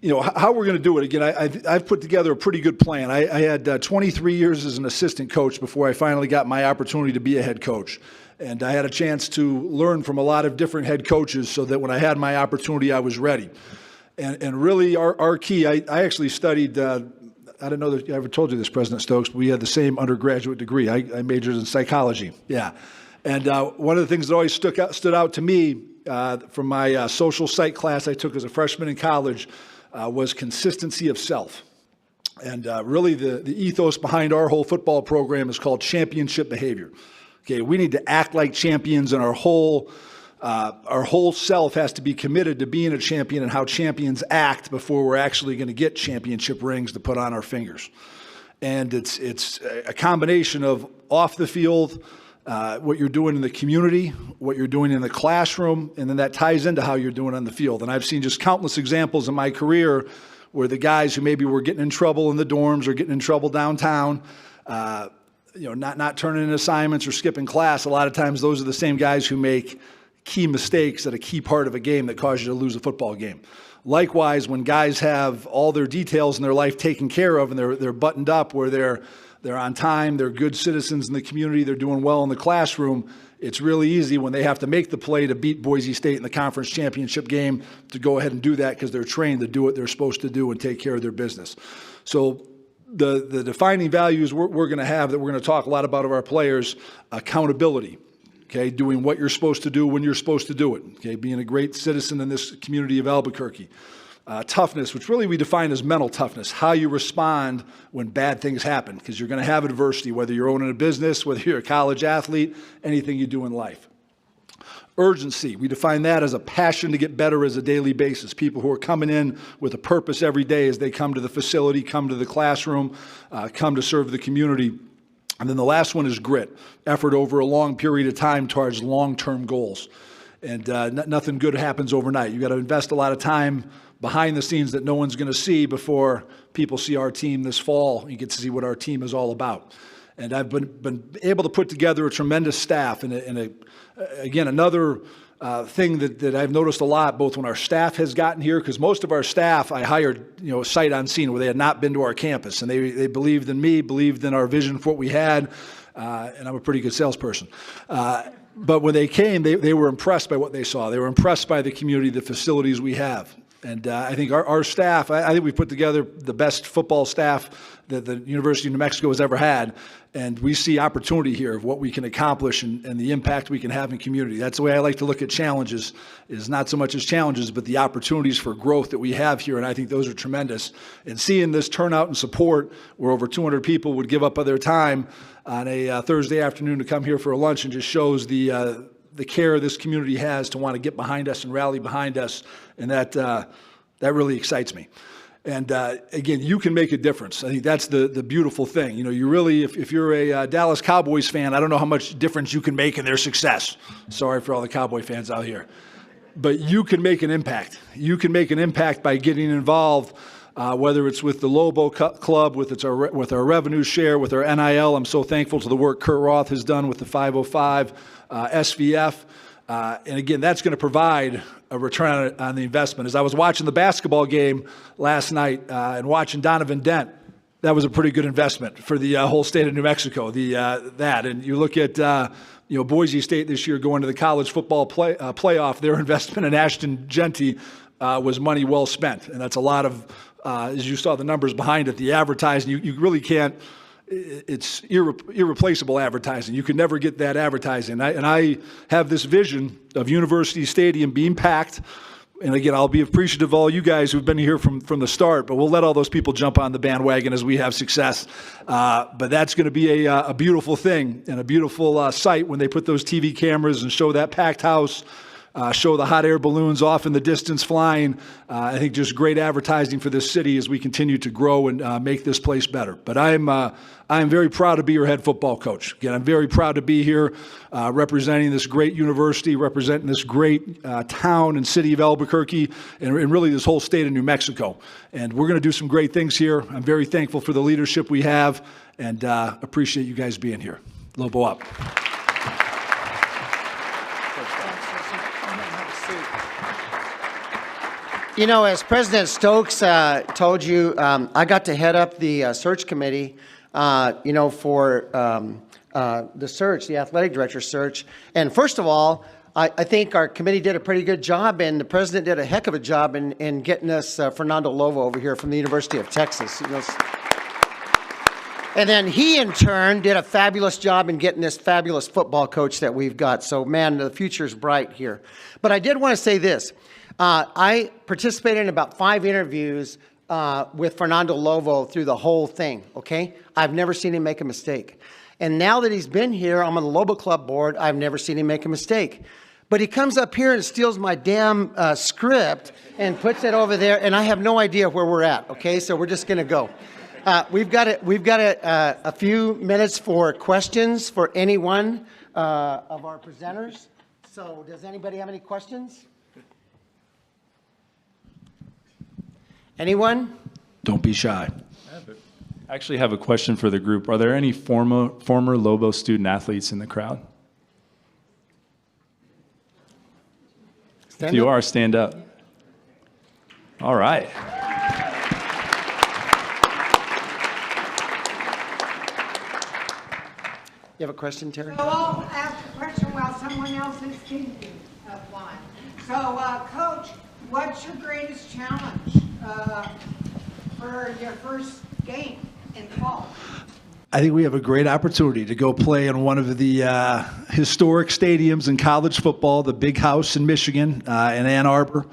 How we're going to do it, again, I've put together a pretty good plan. I had 23 years as an assistant coach before I finally got my opportunity to be a head coach. And I had a chance to learn from a lot of different head coaches so that when I had my opportunity, I was ready. And really, our key, I actually studied, I don't know that I ever told you this, President Stokes, but we had the same undergraduate degree. I majored in psychology, yeah. And one of the things that always stood out to me from my social psych class I took as a freshman in college was consistency of self. And really the ethos behind our whole football program is called championship behavior. Okay, we need to act like champions, and our whole self has to be committed to being a champion and how champions act before we're actually going to get championship rings to put on our fingers. And it's a combination of off the field, what you're doing in the community, what you're doing in the classroom, and then that ties into how you're doing on the field. And I've seen just countless examples in my career where the guys who maybe were getting in trouble in the dorms or getting in trouble downtown, not turning in assignments or skipping class, a lot of times those are the same guys who make key mistakes at a key part of a game that cause you to lose a football game. Likewise, when guys have all their details in their life taken care of and they're buttoned up, where they're on time, they're good citizens in the community, they're doing well in the classroom, it's really easy when they have to make the play to beat Boise State in the conference championship game to go ahead and do that because they're trained to do what they're supposed to do and take care of their business. So the defining values we're going to have that we're going to talk a lot about of our players: accountability, okay, doing what you're supposed to do when you're supposed to do it, okay, being a great citizen in this community of Albuquerque. Toughness, which really we define as mental toughness, how you respond when bad things happen, because you're going to have adversity, whether you're owning a business, whether you're a college athlete, anything you do in life. Urgency, we define that as a passion to get better as a daily basis. People who are coming in with a purpose every day as they come to the facility, come to the classroom, come to serve the community. And then the last one is grit, effort over a long period of time towards long-term goals. And nothing good happens overnight. You got to invest a lot of time behind the scenes that no one's going to see before people see our team this fall. You get to see what our team is all about. And I've been able to put together a tremendous staff. And again, another thing that I've noticed a lot, both when our staff has gotten here, because most of our staff I hired, sight unseen, where they had not been to our campus. And they believed in me, believed in our vision for what we had. And I'm a pretty good salesperson. But when they came, they were impressed by what they saw. They were impressed by the community, the facilities we have. And I think our staff, I think we've put together the best football staff that the University of New Mexico has ever had. And we see opportunity here of what we can accomplish and the impact we can have in community. That's the way I like to look at challenges, is not so much as challenges, but the opportunities for growth that we have here. And I think those are tremendous. And seeing this turnout and support, where over 200 people would give up of their time on a Thursday afternoon to come here for a lunch, and just shows the care this community has to want to get behind us and rally behind us. And that really excites me. And again, you can make a difference. I think that's the beautiful thing. You really, if you're a Dallas Cowboys fan, I don't know how much difference you can make in their success. Sorry for all the Cowboy fans out here. but you can make an impact. You can make an impact by getting involved, whether it's with the Lovo Club, with our revenue share, with our NIL. I'm so thankful to the work Kurt Roth has done with the 505 SVF. And again, that's going to provide a return on the investment. As I was watching the basketball game last night and watching Donovan Dent, that was a pretty good investment for the whole state of New Mexico. And you look at Boise State this year going to the college football playoff. Their investment in Ashton Genty was money well spent, and that's a lot of, as you saw the numbers behind it, the advertising. You really can't. It's irreplaceable advertising. You can never get that advertising. And I have this vision of University Stadium being packed. And again, I'll be appreciative of all you guys who've been here from the start, but we'll let all those people jump on the bandwagon as we have success. But that's going to be a beautiful thing and a beautiful sight when they put those TV cameras and show that packed house, show the hot air balloons off in the distance flying. I think just great advertising for this city as we continue to grow and make this place better. But I'm very proud to be your head football coach. Again, I'm very proud to be here representing this great university, representing this great town and city of Albuquerque, and really this whole state of New Mexico. And we're going to do some great things here. I'm very thankful for the leadership we have and appreciate you guys being here. Lovo up. You know, as President Stokes told you, I got to head up the search committee, for the search, the athletic director search. And first of all, I think our committee did a pretty good job, and the president did a heck of a job in getting us Fernando Lovo over here from the University of Texas. And then he, in turn, did a fabulous job in getting this fabulous football coach that we've got. So, man, the future's bright here. But I did want to say this. I participated in about 5 interviews with Fernando Lovo through the whole thing, okay? I've never seen him make a mistake. And now that he's been here, I'm on the Lovo Club board, I've never seen him make a mistake. But he comes up here and steals my damn script and puts it over there, and I have no idea where we're at, okay? So we're just going to go. We've got a few minutes for questions for any one of our presenters. So does anybody have any questions? Anyone? Don't be shy. I actually have a question for the group. Are there any former Lovo student athletes in the crowd? If you are, stand up. All right. You have a question, Terry? So I'll ask a question while someone else is thinking of one. So, Coach, what's your greatest challenge for your first game in fall? I think we have a great opportunity to go play in one of the historic stadiums in college football, the Big House in Michigan, in Ann Arbor.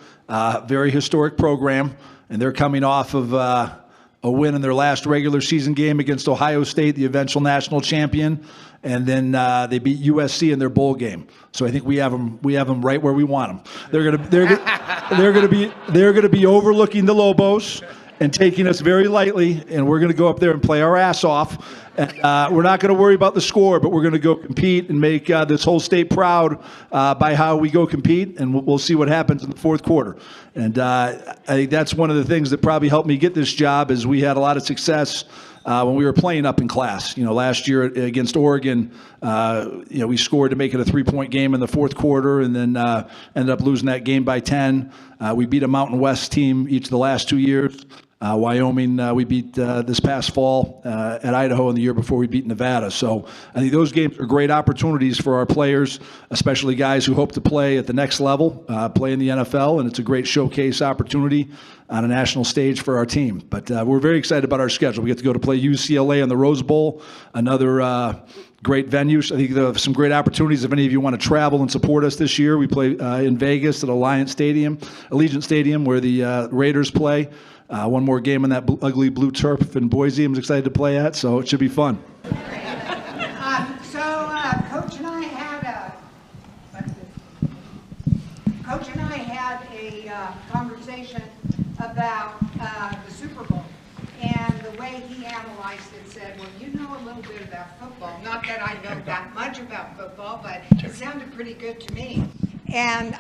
Very historic program, and they're coming off of a win in their last regular season game against Ohio State, the eventual national champion, and then they beat USC in their bowl game. So I think we have them right where we want them. They're gonna be overlooking the Lobos and taking us very lightly, and we're going to go up there and play our ass off. And, we're not going to worry about the score, but we're going to go compete and make this whole state proud by how we go compete, and we'll see what happens in the fourth quarter. And I think that's one of the things that probably helped me get this job is we had a lot of success when we were playing up in class. Last year against Oregon, we scored to make it a 3-point game in the fourth quarter and then ended up losing that game by 10. We beat a Mountain West team each of the last 2 years. Wyoming, we beat this past fall at Idaho, and the year before we beat Nevada. So I think those games are great opportunities for our players, especially guys who hope to play at the next level, play in the NFL, and it's a great showcase opportunity on a national stage for our team. But we're very excited about our schedule. We get to go to play UCLA in the Rose Bowl, another great venues. I think there are some great opportunities if any of you want to travel and support us this year. We play in Vegas at Allegiant Stadium, where the Raiders play. One more game on that ugly blue turf in Boise I'm excited to play at, so it should be fun. Coach and I had a conversation about the Super Bowl, and the way he analyzed it said, well, you know a little bit about football. Not that I know that much about football, but it sounded pretty good to me. And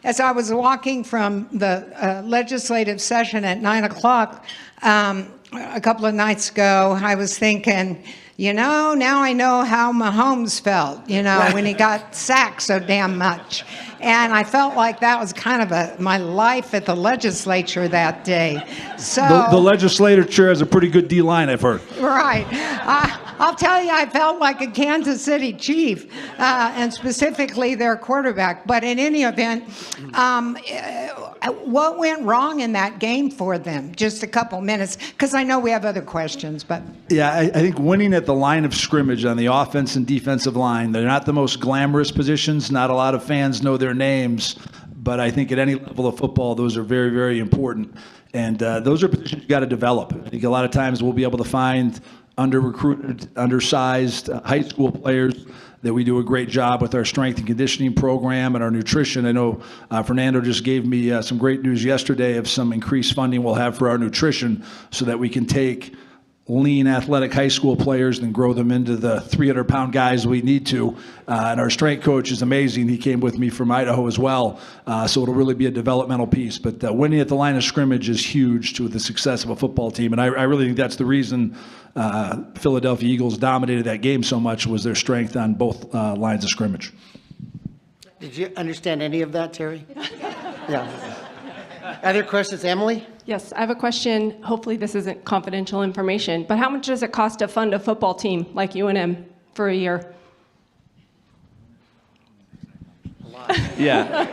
as I was walking from the legislative session at 9 o'clock a couple of nights ago, I was thinking, now I know how Mahomes felt, when he got sacked so damn much. And I felt like that was kind of my life at the legislature that day. So The legislature has a pretty good D-line, I've heard. Right. I'll tell you, I felt like a Kansas City Chief, and specifically their quarterback. But in any event, what went wrong in that game for them? Just a couple minutes, because I know we have other questions. But Yeah, I think winning at the line of scrimmage on the offense and defensive line, they're not the most glamorous positions. Not a lot of fans know their names, but I think at any level of football, those are very, very important. And those are positions you got to develop. I think a lot of times we'll be able to find under-recruited, undersized high school players that we do a great job with our strength and conditioning program and our nutrition. I know Fernando just gave me some great news yesterday of some increased funding we'll have for our nutrition so that we can take lean athletic high school players and grow them into the 300-pound guys we need to. And our strength coach is amazing. He came with me from Idaho as well. So it'll really be a developmental piece. But winning at the line of scrimmage is huge to the success of a football team. And I really think that's the reason Philadelphia Eagles dominated that game so much, was their strength on both lines of scrimmage. Did you understand any of that, Terry? Yeah. Other questions, Emily? Yes, I have a question. Hopefully this isn't confidential information, but how much does it cost to fund a football team like UNM for a year? Yeah.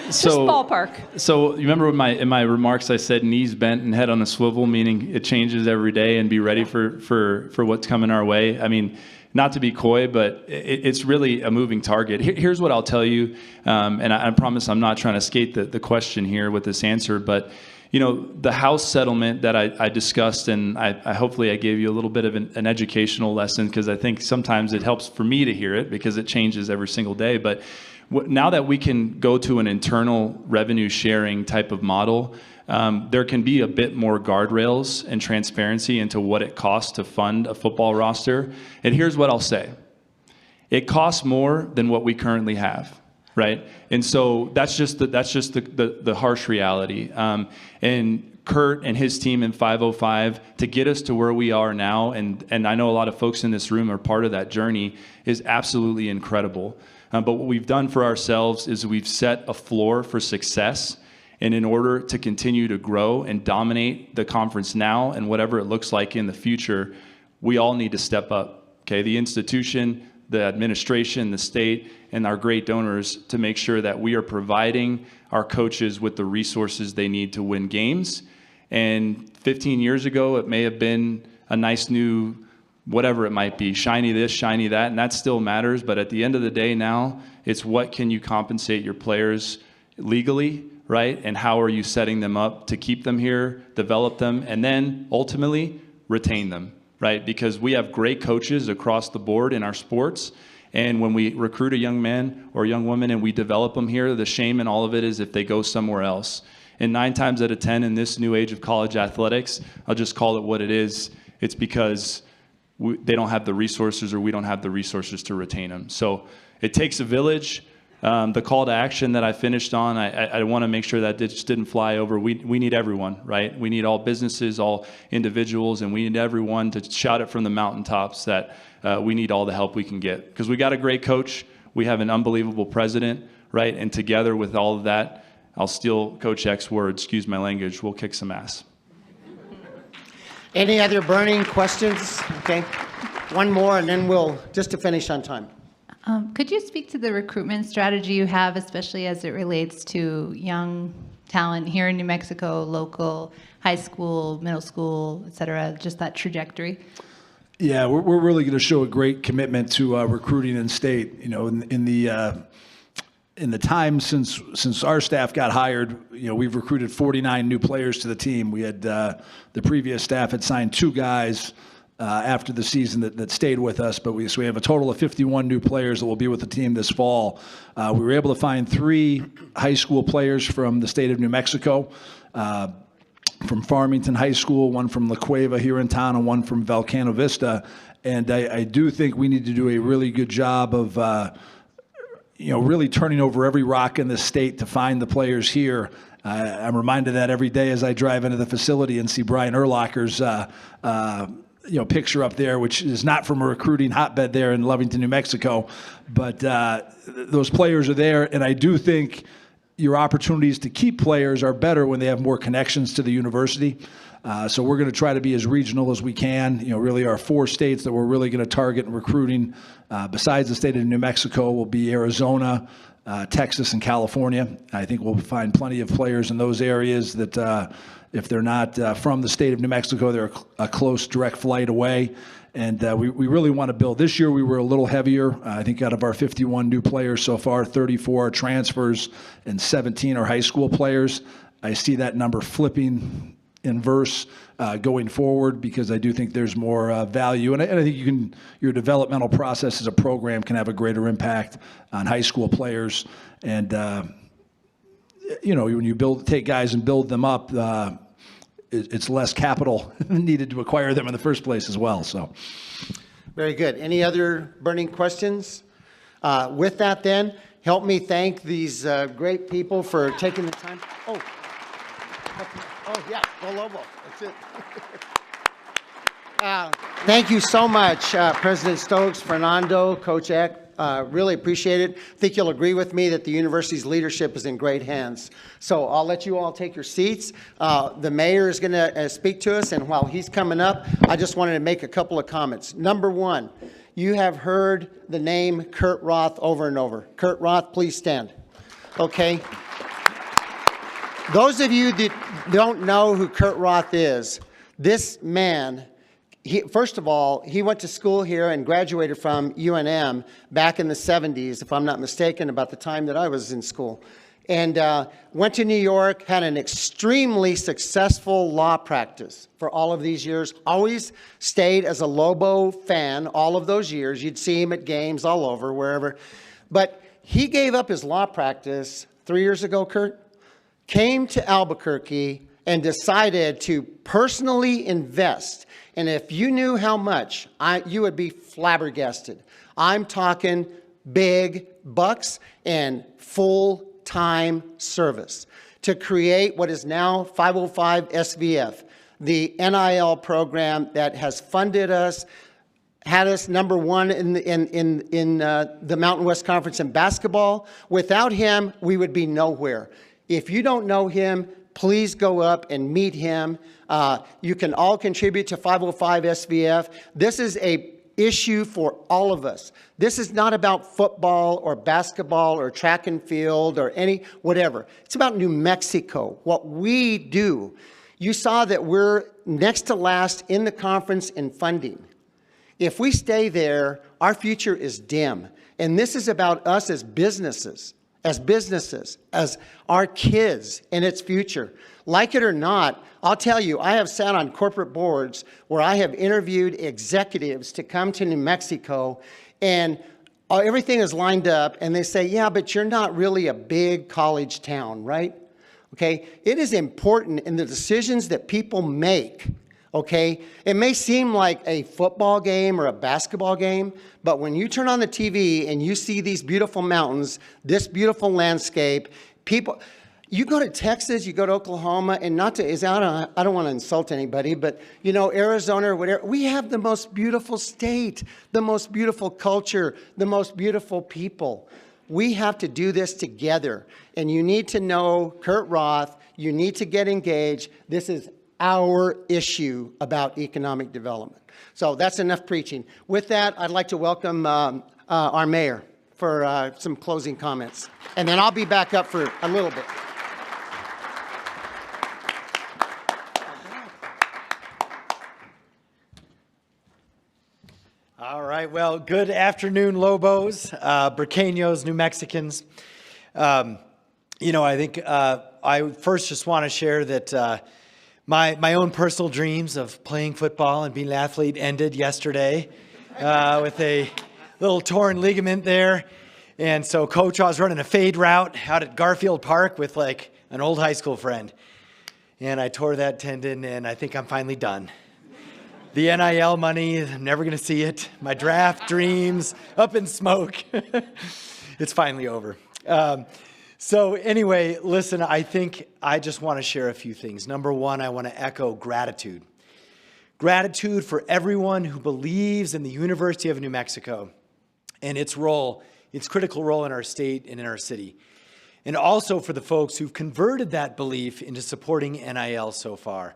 Just ballpark. So you remember in my remarks I said knees bent and head on a swivel, meaning it changes every day, and be ready for what's coming our way. I mean, not to be coy, but it's really a moving target. Here's what I'll tell you, and I promise I'm not trying to skate the question here with this answer, but the House settlement that I discussed, and I hopefully I gave you a little bit of an educational lesson, because I think sometimes it helps for me to hear it because it changes every single day. But now that we can go to an internal revenue sharing type of model, there can be a bit more guardrails and transparency into what it costs to fund a football roster. And here's what I'll say. It costs more than what we currently have, right? And so that's just the harsh reality. And Kurt and his team in 505, to get us to where we are now, and I know a lot of folks in this room are part of that journey, is absolutely incredible. But what we've done for ourselves is we've set a floor for success. And in order to continue to grow and dominate the conference now and whatever it looks like in the future, we all need to step up, okay? The institution, the administration, the state, and our great donors, to make sure that we are providing our coaches with the resources they need to win games. And 15 years ago, it may have been a nice new, whatever it might be, shiny this, shiny that, and that still matters. But at the end of the day now, it's what can you compensate your players legally, right? And how are you setting them up to keep them here, develop them, and then ultimately retain them, right? Because we have great coaches across the board in our sports. And when we recruit a young man or a young woman and we develop them here, the shame in all of it is if they go somewhere else. And 9 times out of 10 in this new age of college athletics, I'll just call it what it is. It's because they don't have the resources, or we don't have the resources to retain them. So it takes a village. The call to action that I finished on, I want to make sure that it just didn't fly over. We need everyone, right? We need all businesses, all individuals, and we need everyone to shout it from the mountaintops that we need all the help we can get. Because we got a great coach. We have an unbelievable president, right? And together with all of that, I'll steal Coach X's words, excuse my language, we'll kick some ass. Any other burning questions? Okay. One more, and then we'll, just to finish on time. Could you speak to the recruitment strategy you have, especially as it relates to young talent here in New Mexico, local, high school, middle school, et cetera, just that trajectory? Yeah, we're really going to show a great commitment to recruiting in state. In the time since our staff got hired, we've recruited 49 new players to the team. We had the previous staff had signed 2 guys after the season that stayed with us, but we have a total of 51 new players that will be with the team this fall. We were able to find 3 high school players from the state of New Mexico, from Farmington High School, one from La Cueva here in town, and one from Volcano Vista. And I do think we need to do a really good job of really turning over every rock in the state to find the players here. I'm reminded of that every day as I drive into the facility and see Brian Urlacher's picture up there, which is not from a recruiting hotbed there in Lovington, New Mexico, but those players are there, and I do think your opportunities to keep players are better when they have more connections to the university. So we're going to try to be as regional as we can. Really our 4 states that we're really going to target in recruiting, besides the state of New Mexico, will be Arizona, Texas, and California. I think we'll find plenty of players in those areas that if they're not from the state of New Mexico, they're a close direct flight away. And we really want to build. This year we were a little heavier. I think out of our 51 new players so far, 34 are transfers and 17 are high school players. I see that number flipping inverse going forward because I do think there's more value. And I think your developmental process as a program can have a greater impact on high school players. And, when you take guys and build them up, it's less capital needed to acquire them in the first place as well. So, Very good. Any other burning questions? With that then, help me thank these great people for taking the time. Oh yeah, go Lovo. That's it. Thank you so much, President Stokes, Fernando, Coach Eck. Really appreciate it. I think you'll agree with me that the university's leadership is in great hands. So I'll let you all take your seats. The mayor is going to speak to us, and while he's coming up, I just wanted to make a couple of comments. Number one, you have heard the name Kurt Roth over and over. Kurt Roth, please stand. Okay. Those of you that don't know who Kurt Roth is, this man, first of all, he went to school here and graduated from UNM back in the 70s, if I'm not mistaken, about the time that I was in school. And went to New York, had an extremely successful law practice for all of these years. Always stayed as a Lovo fan all of those years. You'd see him at games all over, wherever. But he gave up his law practice 3 years ago, Kurt, came to Albuquerque and decided to personally invest. And if you knew how much, you would be flabbergasted. I'm talking big bucks and full-time service to create what is now 505 SVF, the NIL program that has funded us, had us number one in the Mountain West Conference in basketball. Without him, we would be nowhere. If you don't know him, please go up and meet him. You can all contribute to 505 SVF. This is an issue for all of us. This is not about football or basketball or track and field or whatever. It's about New Mexico, what we do. You saw that we're next to last in the conference in funding. If we stay there, our future is dim. And this is about us as businesses, as our kids and its future. Like it or not, I'll tell you, I have sat on corporate boards where I have interviewed executives to come to New Mexico, and everything is lined up, and they say, yeah, but you're not really a big college town, right? Okay, it is important in the decisions that people make. Okay, it may seem like a football game or a basketball game, but when you turn on the TV and you see these beautiful mountains, this beautiful landscape, you go to Texas, you go to Oklahoma, and I don't want to insult anybody, but Arizona or whatever, we have the most beautiful state, the most beautiful culture, the most beautiful people. We have to do this together, and you need to know Kurt Roth, you need to get engaged. This is our issue about economic development. So that's enough preaching. With that, I'd like to welcome our mayor for some closing comments. And then I'll be back up for a little bit. All right, well, good afternoon, Lobos, Braqueños, New Mexicans. I think I first just want to share that my own personal dreams of playing football and being an athlete ended yesterday with a little torn ligament there. And so, Coach, I was running a fade route out at Garfield Park with an old high school friend. And I tore that tendon, and I think I'm finally done. The NIL money, I'm never going to see it. My draft dreams, up in smoke. It's finally over. So anyway, listen, I think I just want to share a few things. Number one, I want to echo gratitude. Gratitude for everyone who believes in the University of New Mexico and its role, its critical role in our state and in our city. And also for the folks who've converted that belief into supporting NIL so far.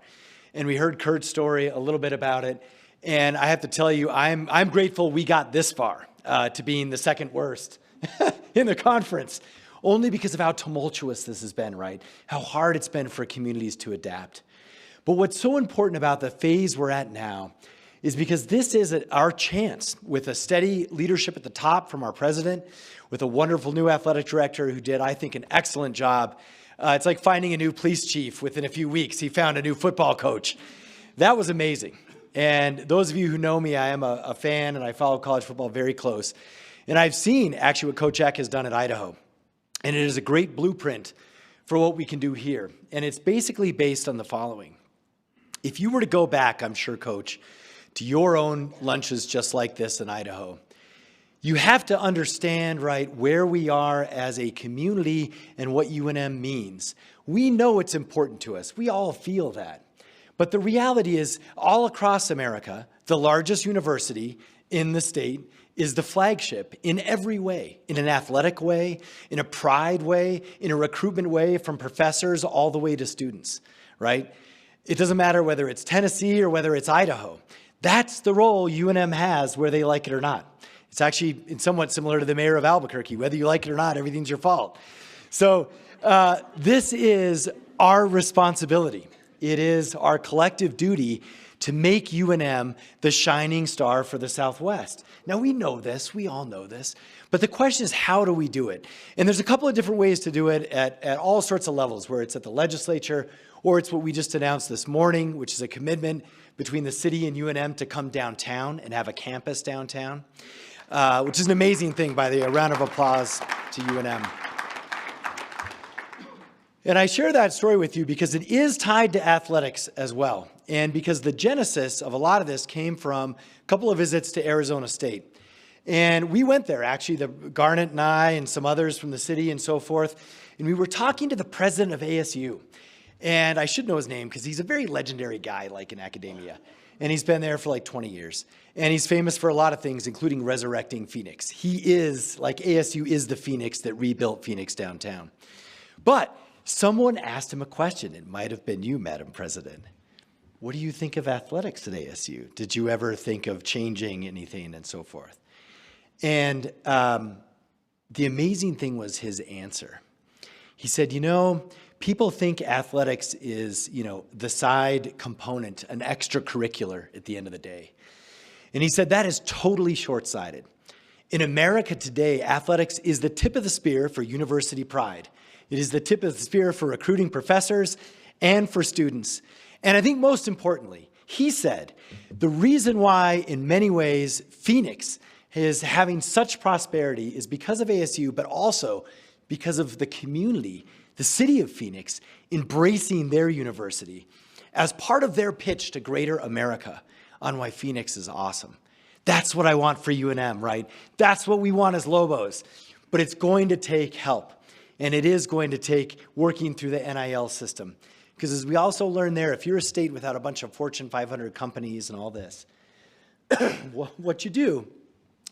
And we heard Kurt's story a little bit about it. And I have to tell you, I'm grateful we got this far to being the second worst in the conference, only because of how tumultuous this has been, right? How hard it's been for communities to adapt. But what's so important about the phase we're at now is because this is our chance, with a steady leadership at the top from our president, with a wonderful new athletic director who did, I think, an excellent job. It's like finding a new police chief within a few weeks. He found a new football coach. That was amazing. And those of you who know me, I am a fan and I follow college football very close. And I've seen actually what Coach Eck has done at Idaho. And it is a great blueprint for what we can do here. And it's basically based on the following. If you were to go back, I'm sure, Coach, to your own lunches just like this in Idaho, you have to understand, right, where we are as a community and what UNM means. We know it's important to us. We all feel that. But the reality is, all across America, the largest university in the state is the flagship in every way, in an athletic way, in a pride way, in a recruitment way, from professors all the way to students, right? It doesn't matter whether it's Tennessee or whether it's Idaho. That's the role UNM has, whether they like it or not. It's actually somewhat similar to the mayor of Albuquerque. Whether you like it or not, everything's your fault. So this is our responsibility. It is our collective duty to make UNM the shining star for the Southwest. Now, we know this. We all know this. But the question is, how do we do it? And there's a couple of different ways to do it at all sorts of levels, where it's at the legislature, or it's what we just announced this morning, which is a commitment between the city and UNM to come downtown and have a campus downtown, which is an amazing thing, by the way. A round of applause to UNM. And I share that story with you because it is tied to athletics as well. And because the genesis of a lot of this came from a couple of visits to Arizona State. And we went there, actually, Garnett and I and some others from the city and so forth. And we were talking to the president of ASU. And I should know his name because he's a very legendary guy, like in academia. And he's been there for like 20 years. And he's famous for a lot of things, including resurrecting Phoenix. He is, like ASU is the Phoenix that rebuilt Phoenix downtown. But someone asked him a question. It might have been you, Madam President. What do you think of athletics at ASU? Did you ever think of changing anything and so forth? And the amazing thing was his answer. He said, you know, people think athletics is, the side component, an extracurricular at the end of the day. And he said that is totally short-sighted. In America today, athletics is the tip of the spear for university pride. It is the tip of the spear for recruiting professors and for students. And I think most importantly, he said, the reason why, in many ways, Phoenix is having such prosperity is because of ASU, but also because of the community, the city of Phoenix, embracing their university as part of their pitch to greater America on why Phoenix is awesome. That's what I want for UNM, right? That's what we want as Lobos. But it's going to take help. And it is going to take working through the NIL system. Because as we also learned there, if you're a state without a bunch of Fortune 500 companies and all this, what you do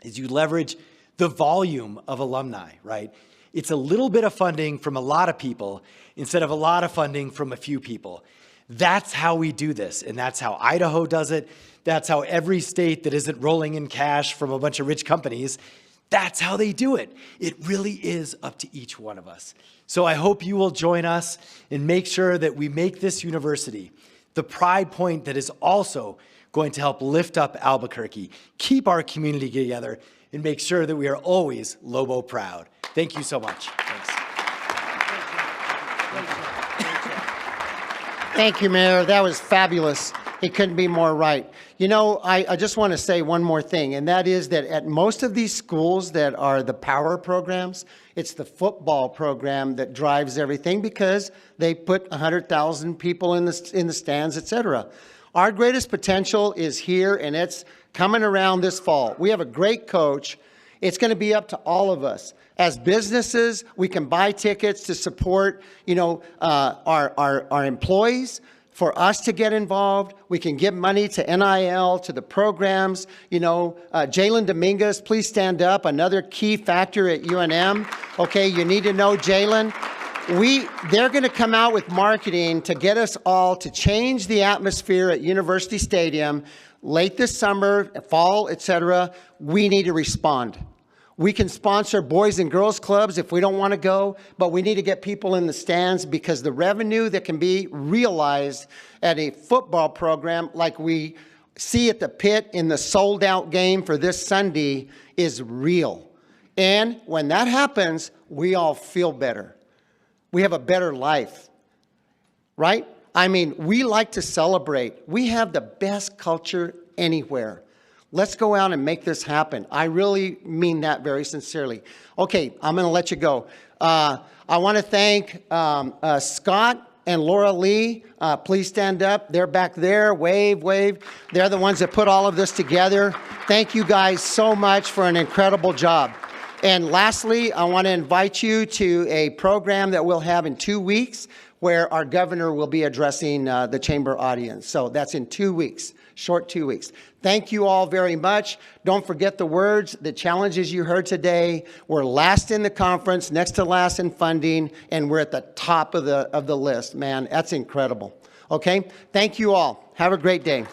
is you leverage the volume of alumni, right? It's a little bit of funding from a lot of people instead of a lot of funding from a few people. That's how we do this, and that's how Idaho does it. That's how every state that isn't rolling in cash from a bunch of rich companies, that's how they do it. It really is up to each one of us. So I hope you will join us and make sure that we make this university the pride point that is also going to help lift up Albuquerque, keep our community together, and make sure that we are always Lobo proud. Thank you so much. Thanks. Thank you, Mayor. That was fabulous. It couldn't be more right. You know, I just want to say one more thing, and that is that at most of these schools that are the power programs, it's the football program that drives everything because they put 100,000 people in the stands, et cetera. Our greatest potential is here, and it's coming around this fall. We have a great coach It's going to be up to all of us. As businesses, we can buy tickets to support, our employees. For us to get involved, we can give money to NIL, to the programs. Jalen Dominguez, please stand up. Another key factor at UNM. Okay, you need to know Jalen. They're going to come out with marketing to get us all to change the atmosphere at University Stadium late this summer, fall, etc. We need to respond. We can sponsor boys and girls clubs if we don't want to go, but we need to get people in the stands because the revenue that can be realized at a football program like we see at the pit in the sold-out game for this Sunday is real. And when that happens, we all feel better. We have a better life, right? I mean, we like to celebrate. We have the best culture anywhere. Let's go out and make this happen. I really mean that very sincerely. Okay, I'm going to let you go. I want to thank Scott and Laura Lee. Please stand up. They're back there. Wave, wave. They're the ones that put all of this together. Thank you guys so much for an incredible job. And lastly, I want to invite you to a program that we'll have in 2 weeks where our governor will be addressing the chamber audience. So that's in 2 weeks, short 2 weeks. Thank you all very much. Don't forget the words, the challenges you heard today. We're last in the conference, next to last in funding, and we're at the top of the list. Man, that's incredible. Okay? Thank you all. Have a great day.